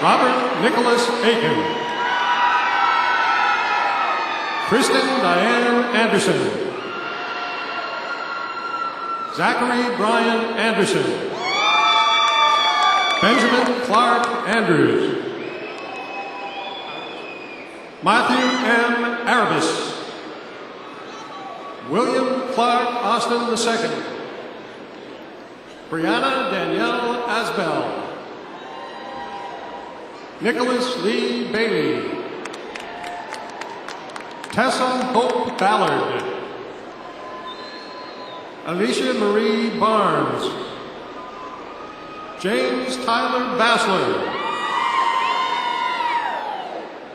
Robert Nicholas Aiken. Kristen Diane Anderson. Zachary Brian Anderson. Benjamin Clark Andrews. Matthew M. Arabis. William Clark Austin II. Brianna Danielle Asbell. Nicholas Lee Bailey. Tessa Hope Ballard. Alicia Marie Barnes. James Tyler Bassler.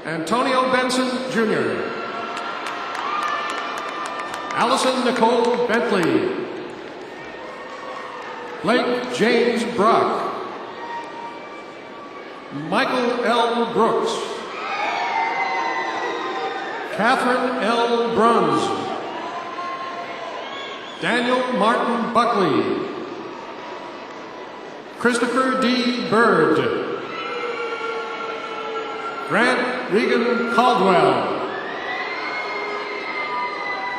Antonio Benson Jr. Allison Nicole Bentley. Blake James Brock. Michael L. Brooks. Catherine L. Bruns. Daniel Martin Buckley. Christopher D. Bird. Grant Regan Caldwell.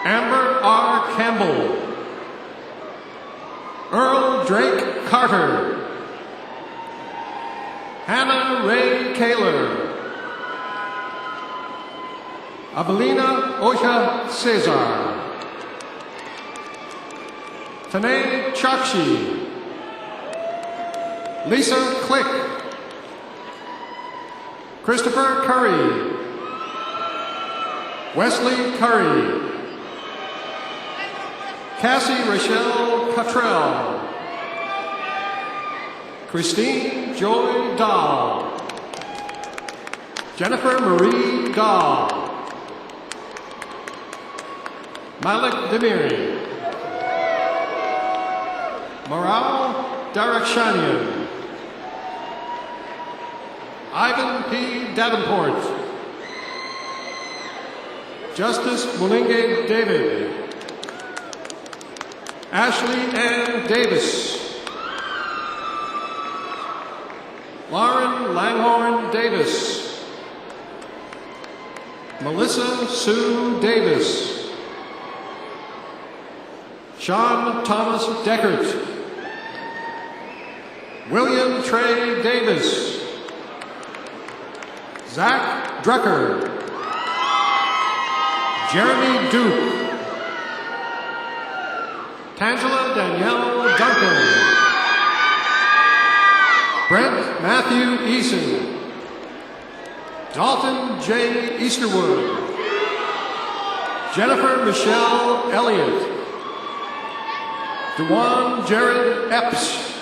Amber R. Campbell. Earl Drake Carter. Hannah Ray Kaler. Avelina Osha Cesar. Tanae Chakshi. Lisa Click. Christopher Curry. Wesley Curry. Cassie Rochelle Cottrell. Christine Joy Dahl. Jennifer Marie Dahl. Malik Demiri. Morale Darakshanian. Ivan P. Davenport. Justice Mulinge David. Ashley Ann Davis. Lauren Langhorne Davis. Melissa Sue Davis. Sean Thomas Deckert. William Trey Davis. Zach Drucker. Jeremy Duke. Tangela Danielle Duncan. Brent Matthew Eason. Dalton J. Easterwood. Jennifer Michelle Elliott. Dewan Jared Epps.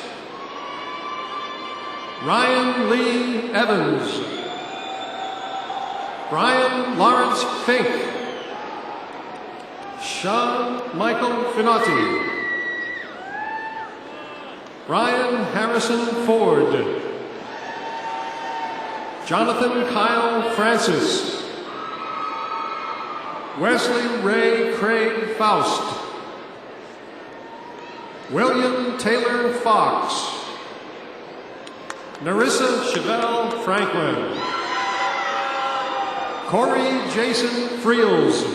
Ryan Lee Evans. Brian Lawrence Fink. Sean Michael Finotti. Ryan Harrison Ford. Jonathan Kyle Francis. Wesley Ray Craig Faust. William Taylor Fox. Narissa Chevelle Franklin. Corey Jason Friels.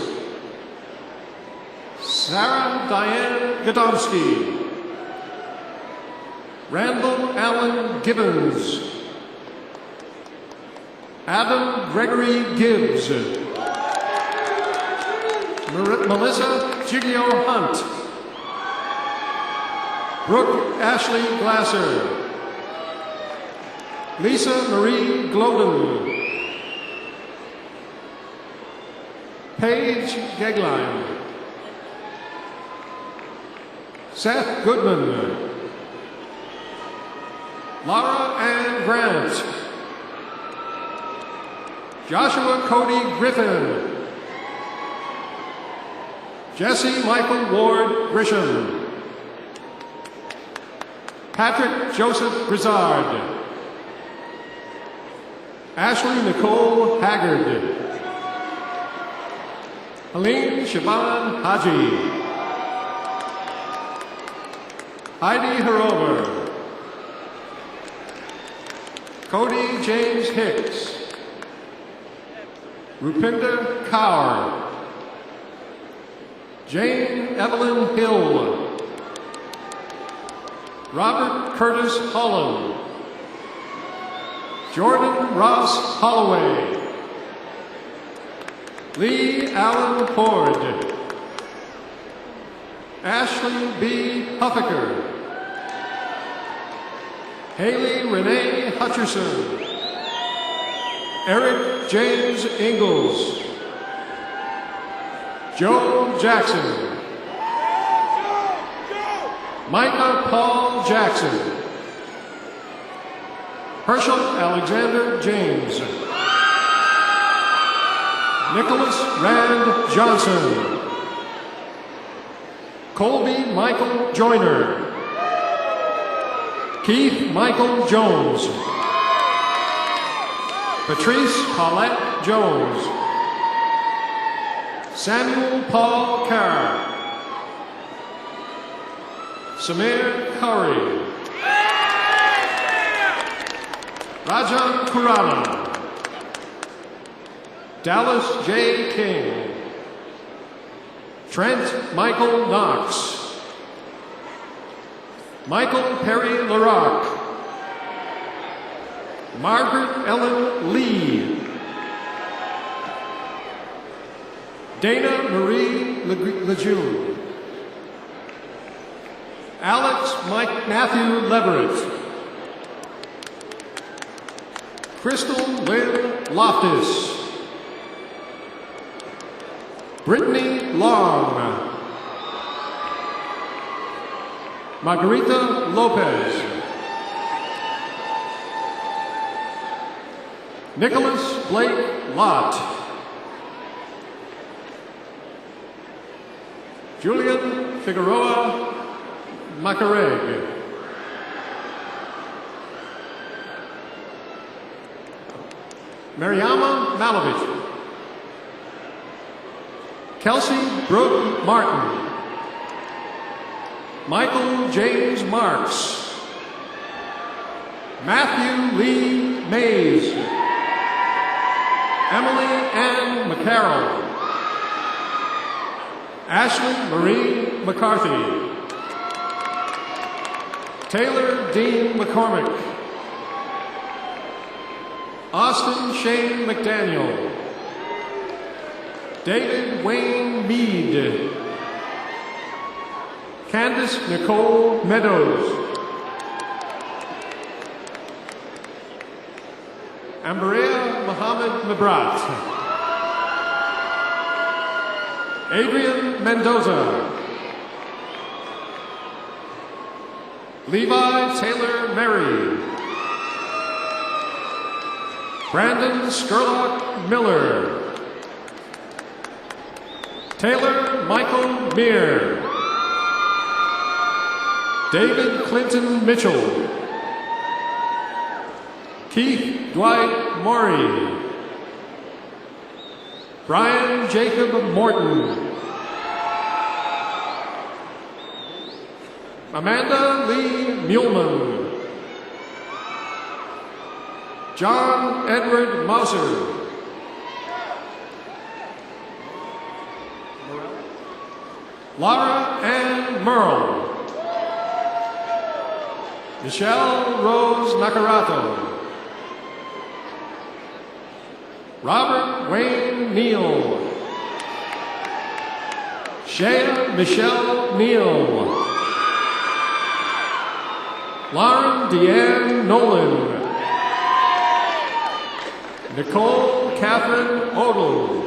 Sarah Diane Godomsky. Randall Allen Gibbons. Adam Gregory Gibbs. Melissa Giglio Hunt. Brooke Ashley Glasser. Lisa Marie Gloden. Paige Gegline. Seth Goodman. Laura Ann Grant. Joshua Cody Griffin. Jesse Michael Ward Grisham. Patrick Joseph Grizzard. Ashley Nicole Haggard. Helene Shaban Haji. Heidi Harover. Cody James Hicks. Rupinder Kaur. Jane Evelyn Hill. Robert Curtis Holland, Jordan Ross Holloway, Lee Allen Ford, Ashley B. Huffaker, Haley Renee Hutcherson, Eric James Ingalls, Joe Jackson, Micah Paul Jackson, Herschel Alexander James, Nicholas Rand Johnson, Colby Michael Joyner, Keith Michael Jones, Patrice Paulette Jones, Samuel Paul Carr, Samir Curry, Rajan Kurana, Dallas J. King, Trent Michael Knox, Michael Perry LaRock, Margaret Ellen Lee, Dana Marie Lejeune, Alex Mike Matthew Leverett, Crystal Lynn Loftus, Brittany Long, Margarita Lopez, Nicholas Blake Lott, Julian Figueroa Macareg, Mariama Malovich, Kelsey Brooke Martin, Michael James Marks, Matthew Lee Mays, Emily Ann McCarroll, Ashley Marie McCarthy, Taylor Dean McCormick, Austin Shane McDaniel, David Wayne Mead, Candace Nicole Meadows, Amberea Mohammed Mabrat, Adrian Mendoza, Levi Taylor Mary, Brandon Skurlock Miller, Taylor Michael Meir, David Clinton Mitchell, Keith Dwight Maury, Brian Jacob Morton, Amanda Lee Muehlman, John Edward Mauser, Laura Ann Merle, Michelle Rose Nakarato, Robert Wayne Neal, Shea Michelle Neal, Lauren Deanne Nolan, Nicole Catherine Odell,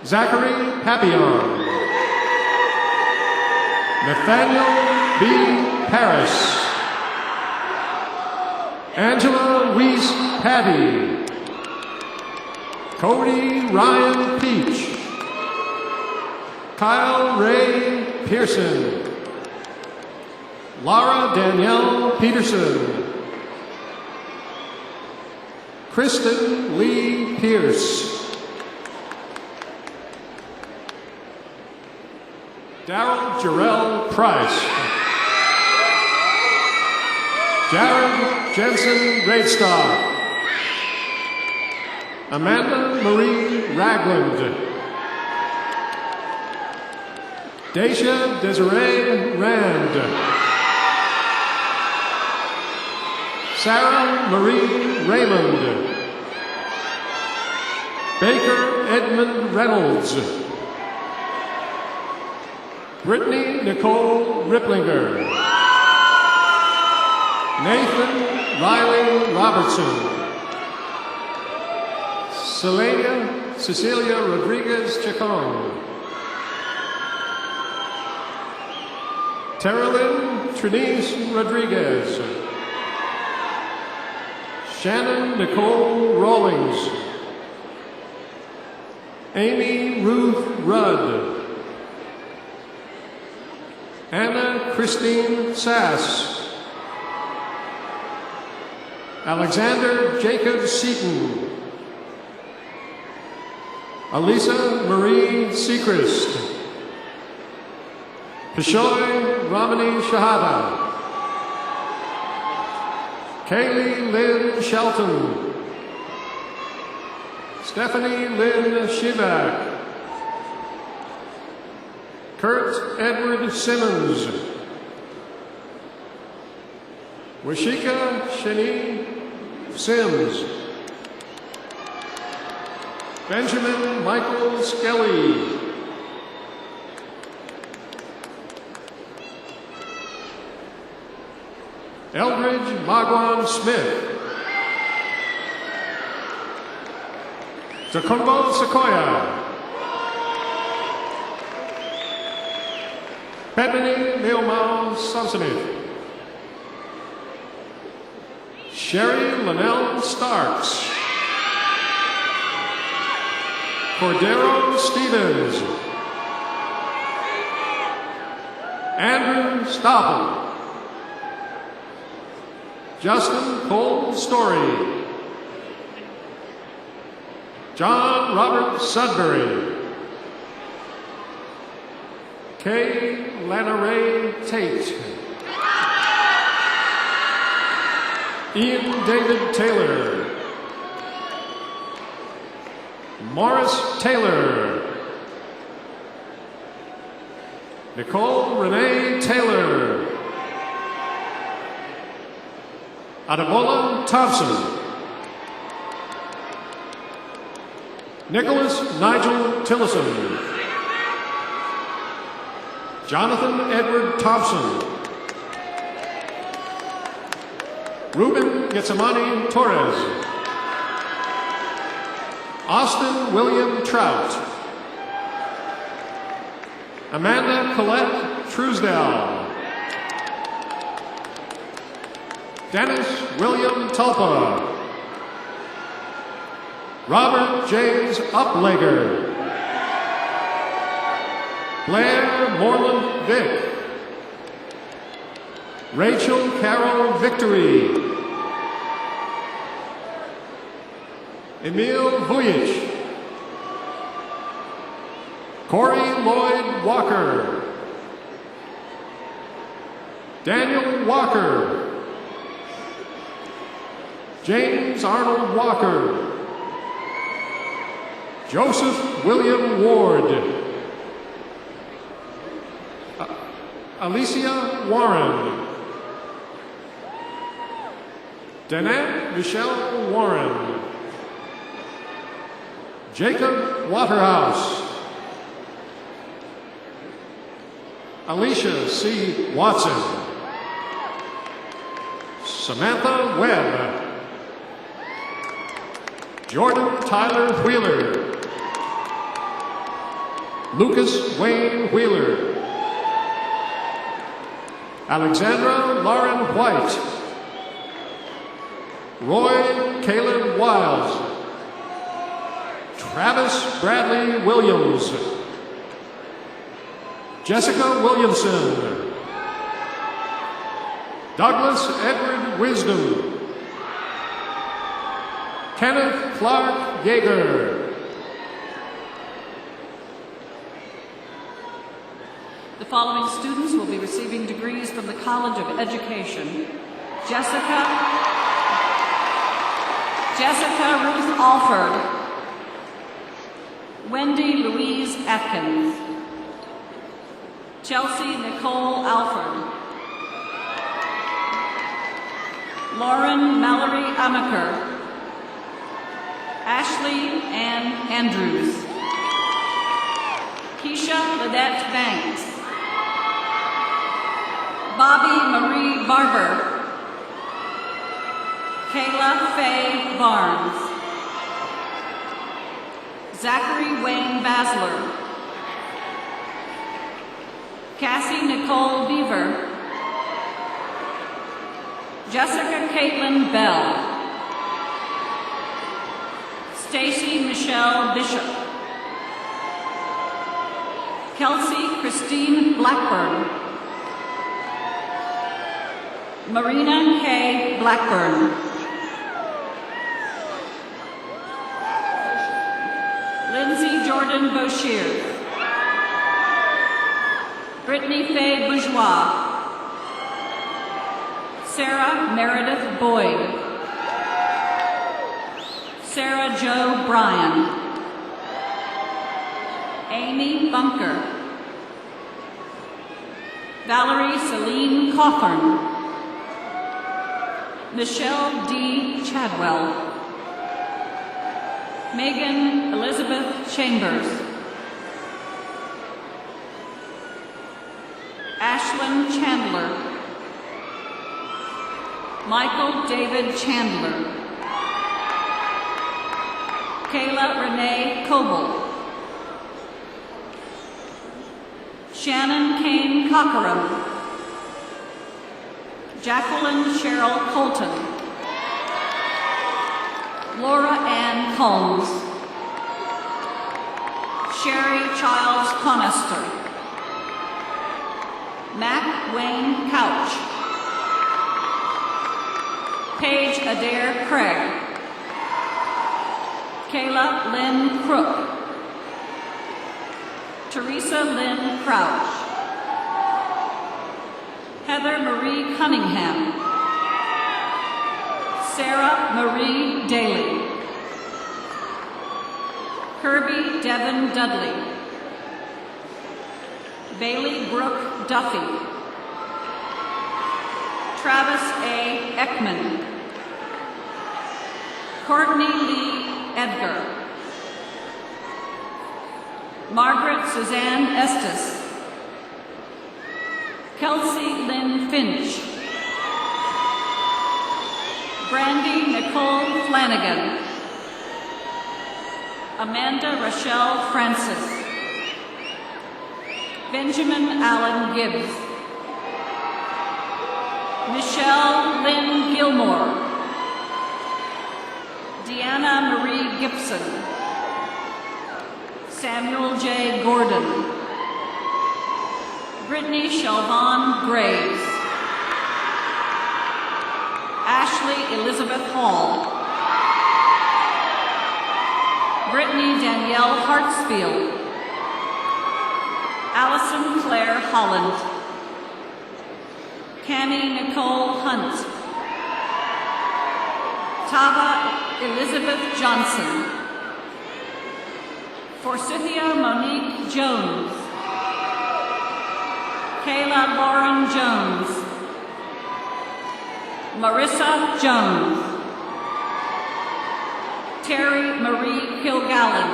Zachary Papillon, Nathaniel B. Paris, Angela Reese Patty, Cody Ryan Peach, Kyle Ray Pearson, Laura Danielle Peterson, Kristen Lee Pierce, Daryl Jarrell Price, Jared Jensen Raidstock, Amanda Marie Ragland, Dacia Desiree Rand. Sarah Marie Raymond. Baker Edmund Reynolds. Brittany Nicole Ripplinger. Nathan Riley Robertson. Cecilia Rodriguez Chacon. Terilyn Trinice Rodriguez. Shannon Nicole Rawlings. Amy Ruth Rudd. Anna Christine Sass. Alexander Jacob Seaton. Alisa Marie Sechrist. Pishoy Ramani Shahada. Kaylee Lynn Shelton. Stephanie Lynn Shibak. Kurt Edward Simmons. Washika Shani Sims. Benjamin Michael Skelly. Eldridge Magwan Smith. Takumbo Sequoia. Bethany Leomau Samsonov. Sherry Linnell Starks. Cordero Stevens. Andrew Stoppel. Justin Cole Story. John Robert Sudbury. Kay Lana Ray Tate. Ian David Taylor. Morris Taylor. Nicole Renee Taylor. Adebola Thompson. Nicholas Nigel Tillison. Jonathan Edward Thompson. Ruben Getsamani Torres. Austin William Trout. Amanda Colette Truesdale. Dennis William Tulpa. Robert James Uplager. Blair Moreland Vick. Rachel Carol Victory. Emil Vujic. Corey Lloyd Walker. Daniel Walker. James Arnold Walker. Joseph William Ward. Alicia Warren. Danette Michelle Warren. Jacob Waterhouse. Alicia C. Watson. Samantha Webb. Jordan Tyler Wheeler. Lucas Wayne Wheeler. Alexandra Lauren White. Roy Caleb Wiles. Travis Bradley Williams. Jessica Williamson. Douglas Edward Wisdom. Kenneth Clark Yeager. The following students will be receiving degrees from the College of Education. Jessica Ruth Alford. Wendy Louise Atkins. Chelsea Nicole Alford. Lauren Mallory Amaker. Ashley Ann Andrews. Keisha Lynette Banks. Bobby Marie Barber. Kayla Faye Barnes. Zachary Wayne Basler. Cassie Nicole Beaver. Jessica Caitlin Bell. Stacy Michelle Bishop. Kelsey Christine Blackburn. Marina K. Blackburn. Lindsay Jordan Boshier. Brittany Faye Bourgeois. Sarah Meredith Boyd. Sarah Jo Bryan. Amy Bunker. Valerie Celine Cawthorn. Michelle D. Chadwell. Megan Elizabeth Chambers. Ashlyn Chandler. Michael David Chandler. Kayla Renee Coble. Shannon Kane Cockerham. Jacqueline Cheryl Colton. Laura Ann Combs. Sherry Childs Conister. Mac Wayne Couch. Paige Adair Craig. Kayla Lynn Crook. Teresa Lynn Crouch. Heather Marie Cunningham. Sarah Marie Daly. Kirby Devin Dudley. Bailey Brooke Duffy. Travis A. Ekman. Courtney Lee Edgar. Margaret Suzanne Estes. Kelsey Lynn Finch. Brandy Nicole Flanagan. Amanda Rochelle Francis. Benjamin Allen Gibbs. Michelle Lynn Gilmore. Deanna Marie Gibson. Samuel J. Gordon. Brittany Shelvon Graves. Ashley Elizabeth Hall. Brittany Danielle Hartsfield. Allison Claire Holland. Cammie Nicole Hunt. Tava Elizabeth Johnson. Forsythia Monique Jones. Kayla Lauren Jones. Marissa Jones. Terry Marie Kilgallen.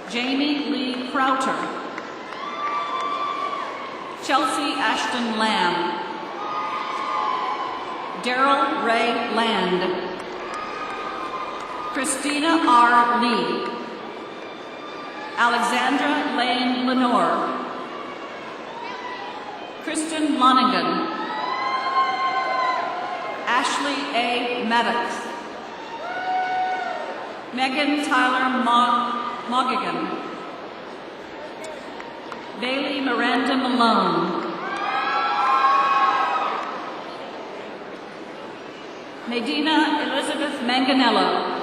Jamie Lee Crowter. Chelsea Ashton Lamb. Daryl Ray Land. Christina R. Lee. Alexandra Lane Lenore. Kristen Lonigan. Ashley A. Maddox. Megan Tyler Moggigan. Bailey Miranda Malone. Nadina Elizabeth Manganello.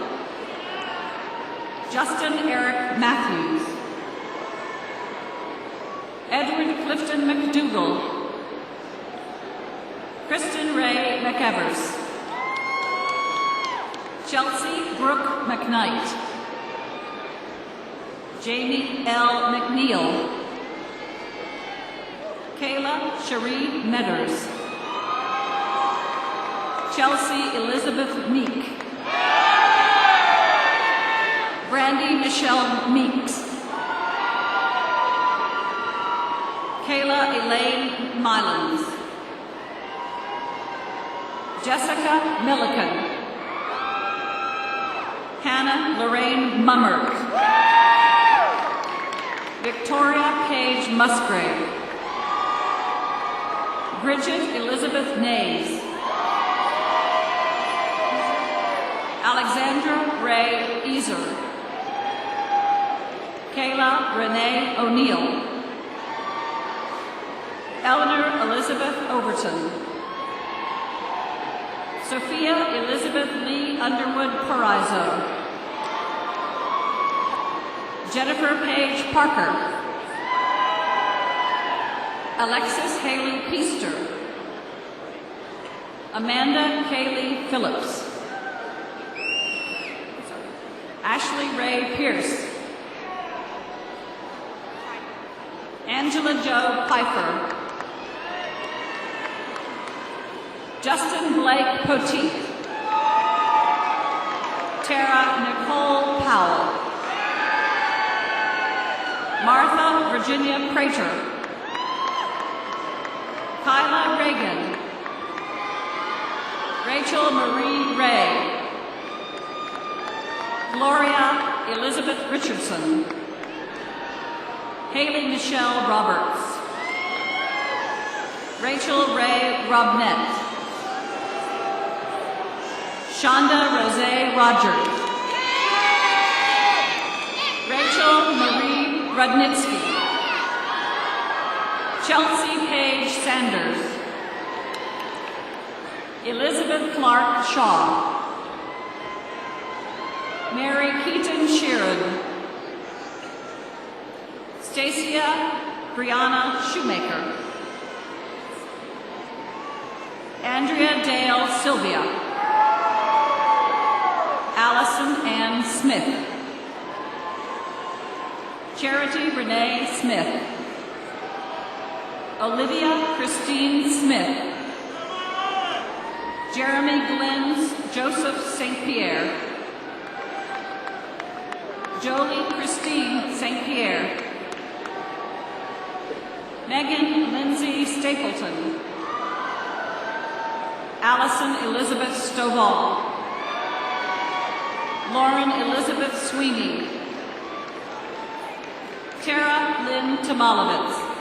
Justin Eric Matthews. Edward Clifton McDougall. Kristen Ray McEvers. Chelsea Brooke McKnight. Jamie L. McNeil. Kayla Cherie Medders. Chelsea Elizabeth Meek. Brandy Michelle Meeks. Kayla Elaine Mylans. Jessica Milliken. Hannah Lorraine Mummer. Victoria Paige Musgrave. Bridget Elizabeth Nays. Alexandra Ray Easer. Kayla Renee O'Neill. Eleanor Elizabeth Overton. Sophia Elizabeth Lee Underwood Parizo. Jennifer Paige Parker. Alexis Haley Peaster. Amanda Kaylee Phillips. Ashley Ray Pierce. Angela Jo Pfeiffer. Justin Blake Poteet. Tara Nicole Powell. Martha Virginia Prater. Kyla Reagan. Rachel Marie Ray. Gloria Elizabeth Richardson. Haley Michelle Roberts. Rachel Ray Robnett. Shonda Rose Rogers. Rachel Marie Rudnitsky. Chelsea Paige Sanders. Elizabeth Clark Shaw. Mary Keaton Sheeran. Stacia Brianna Shoemaker. Andrea Dale Sylvia. Allison Ann Smith. Charity Renee Smith. Olivia Christine Smith. Jeremy Glynn Joseph St. Pierre. Jolie Christine St. Pierre. Megan Lindsay Stapleton. Allison Elizabeth Stovall. Lauren Elizabeth Sweeney. Tara Lynn Tomalovitz.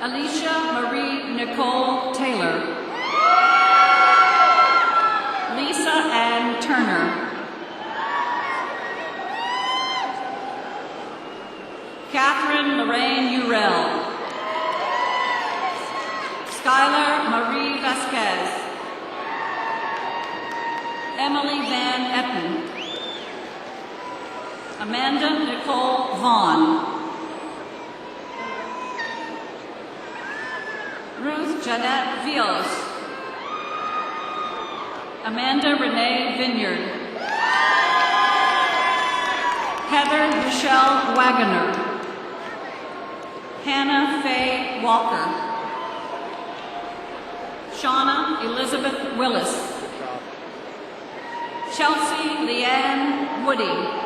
Alicia Marie Nicole Taylor. Lisa Ann Turner. Catherine Lorraine Urell. Skylar Marie Vasquez. Emily Van Etten. Amanda Nicole Vaughn. Ruth Jeanette Vios. Amanda Renee Vineyard. Heather Michelle Wagoner. Hannah Faye Walker. Shauna Elizabeth Willis. Chelsea Leanne Woody.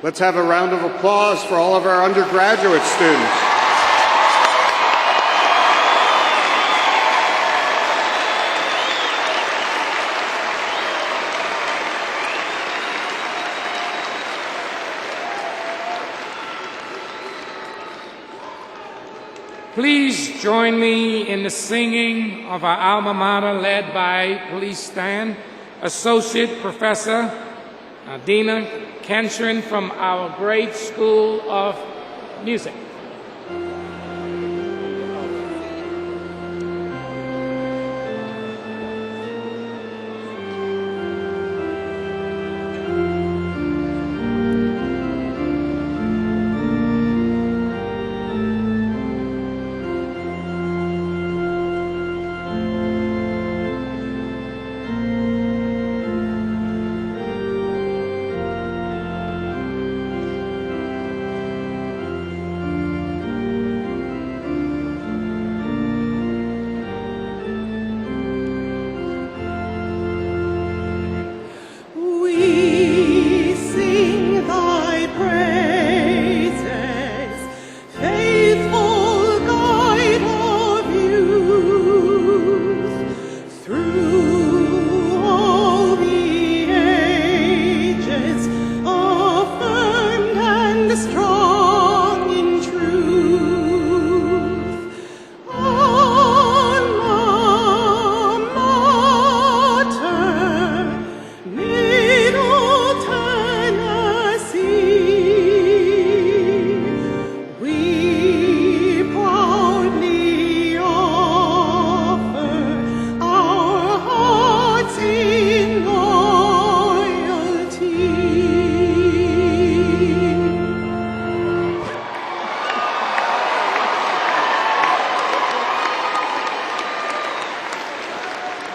Let's have a round of applause for all of our undergraduate students. Please join me in the singing of our alma mater led by Police Stand, Associate Professor Dina Kenshrin from our great School of Music.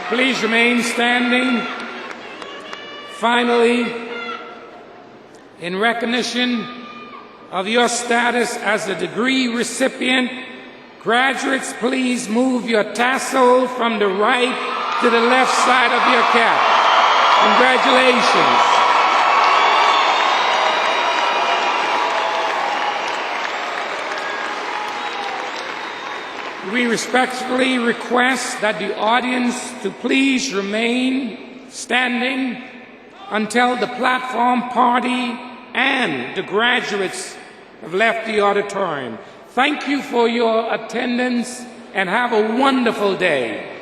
Please remain standing. Finally, in recognition of your status as a degree recipient, graduates, please move your tassel from the right to the left side of your cap. Congratulations. We respectfully request that the audience to please remain standing until the platform party and the graduates have left the auditorium. Thank you for your attendance and have a wonderful day.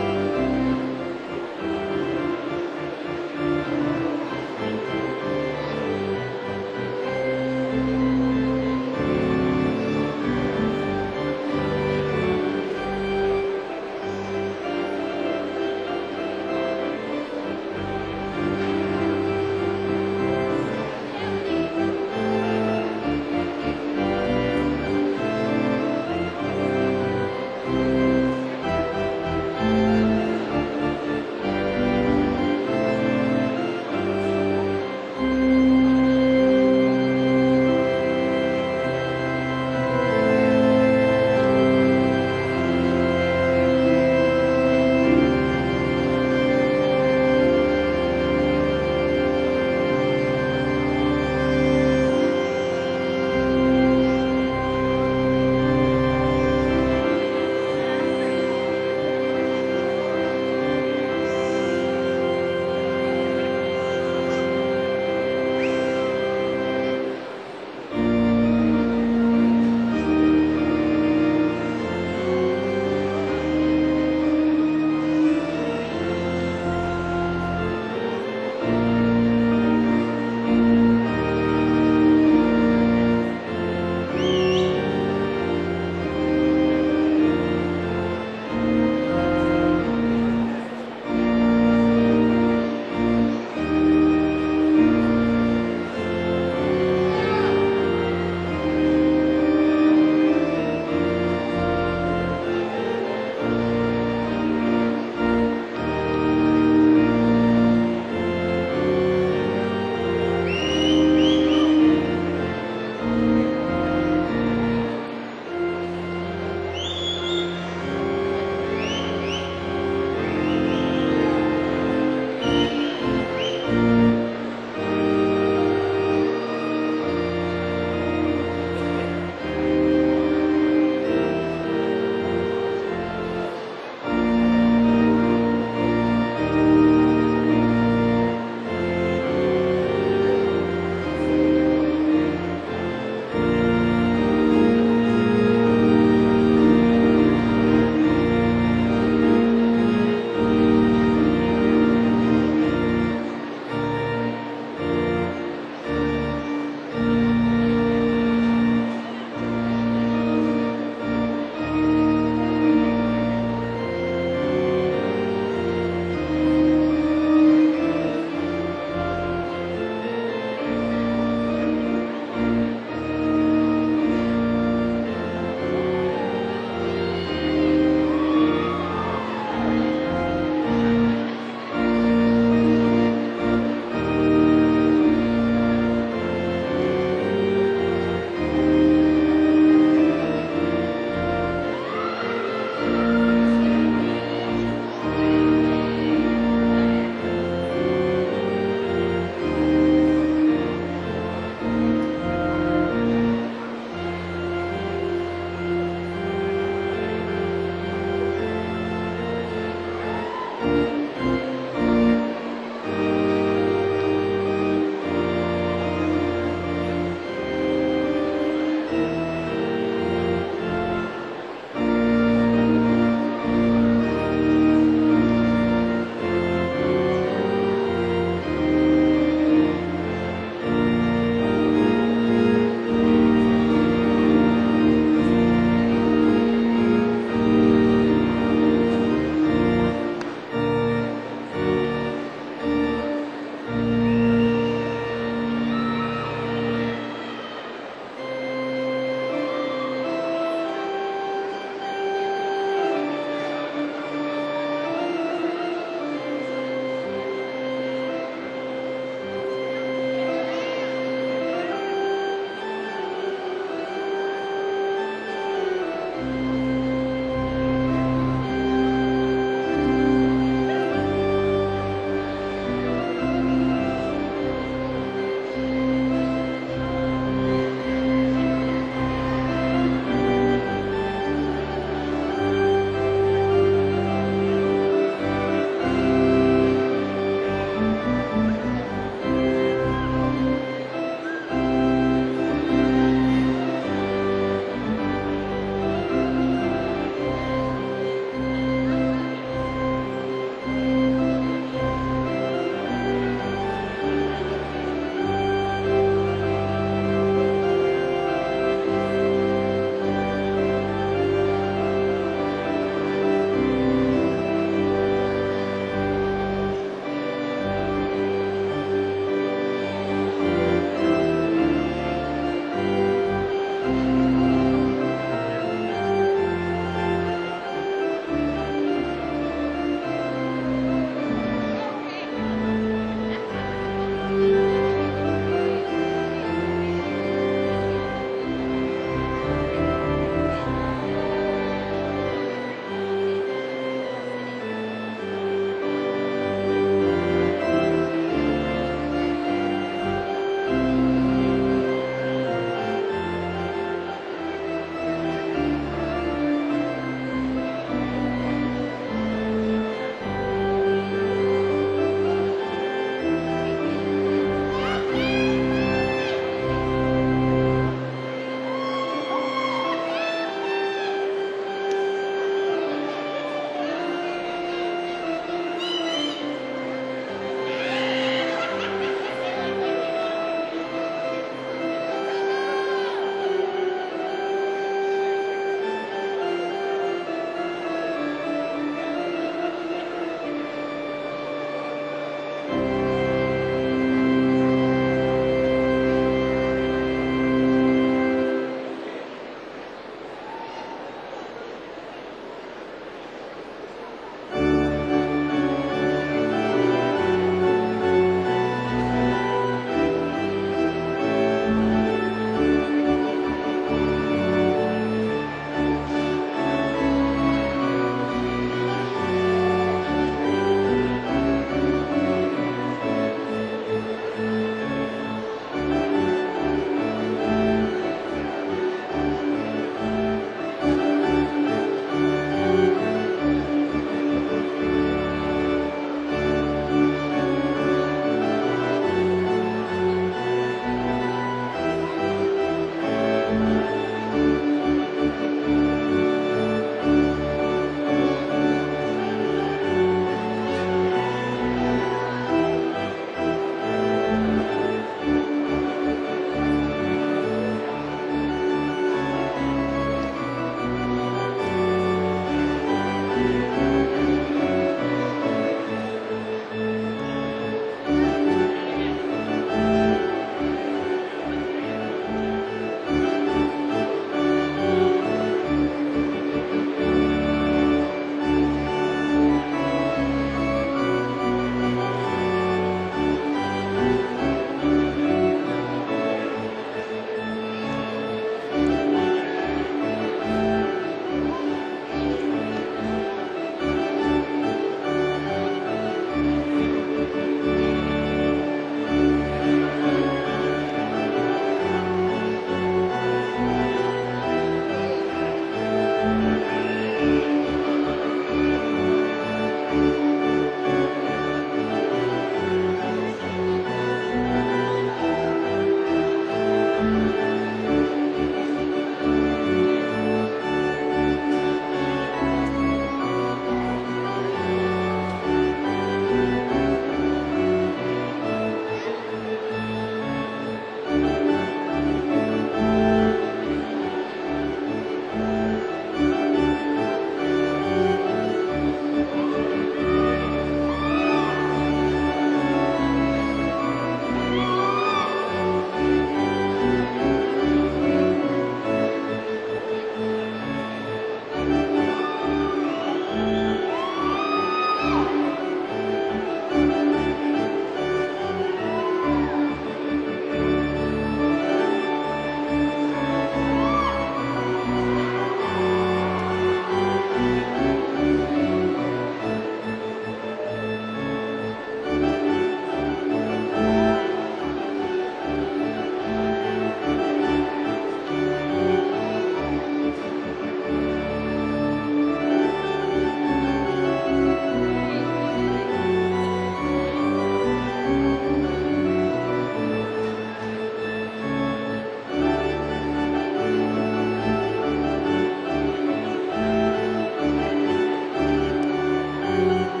you.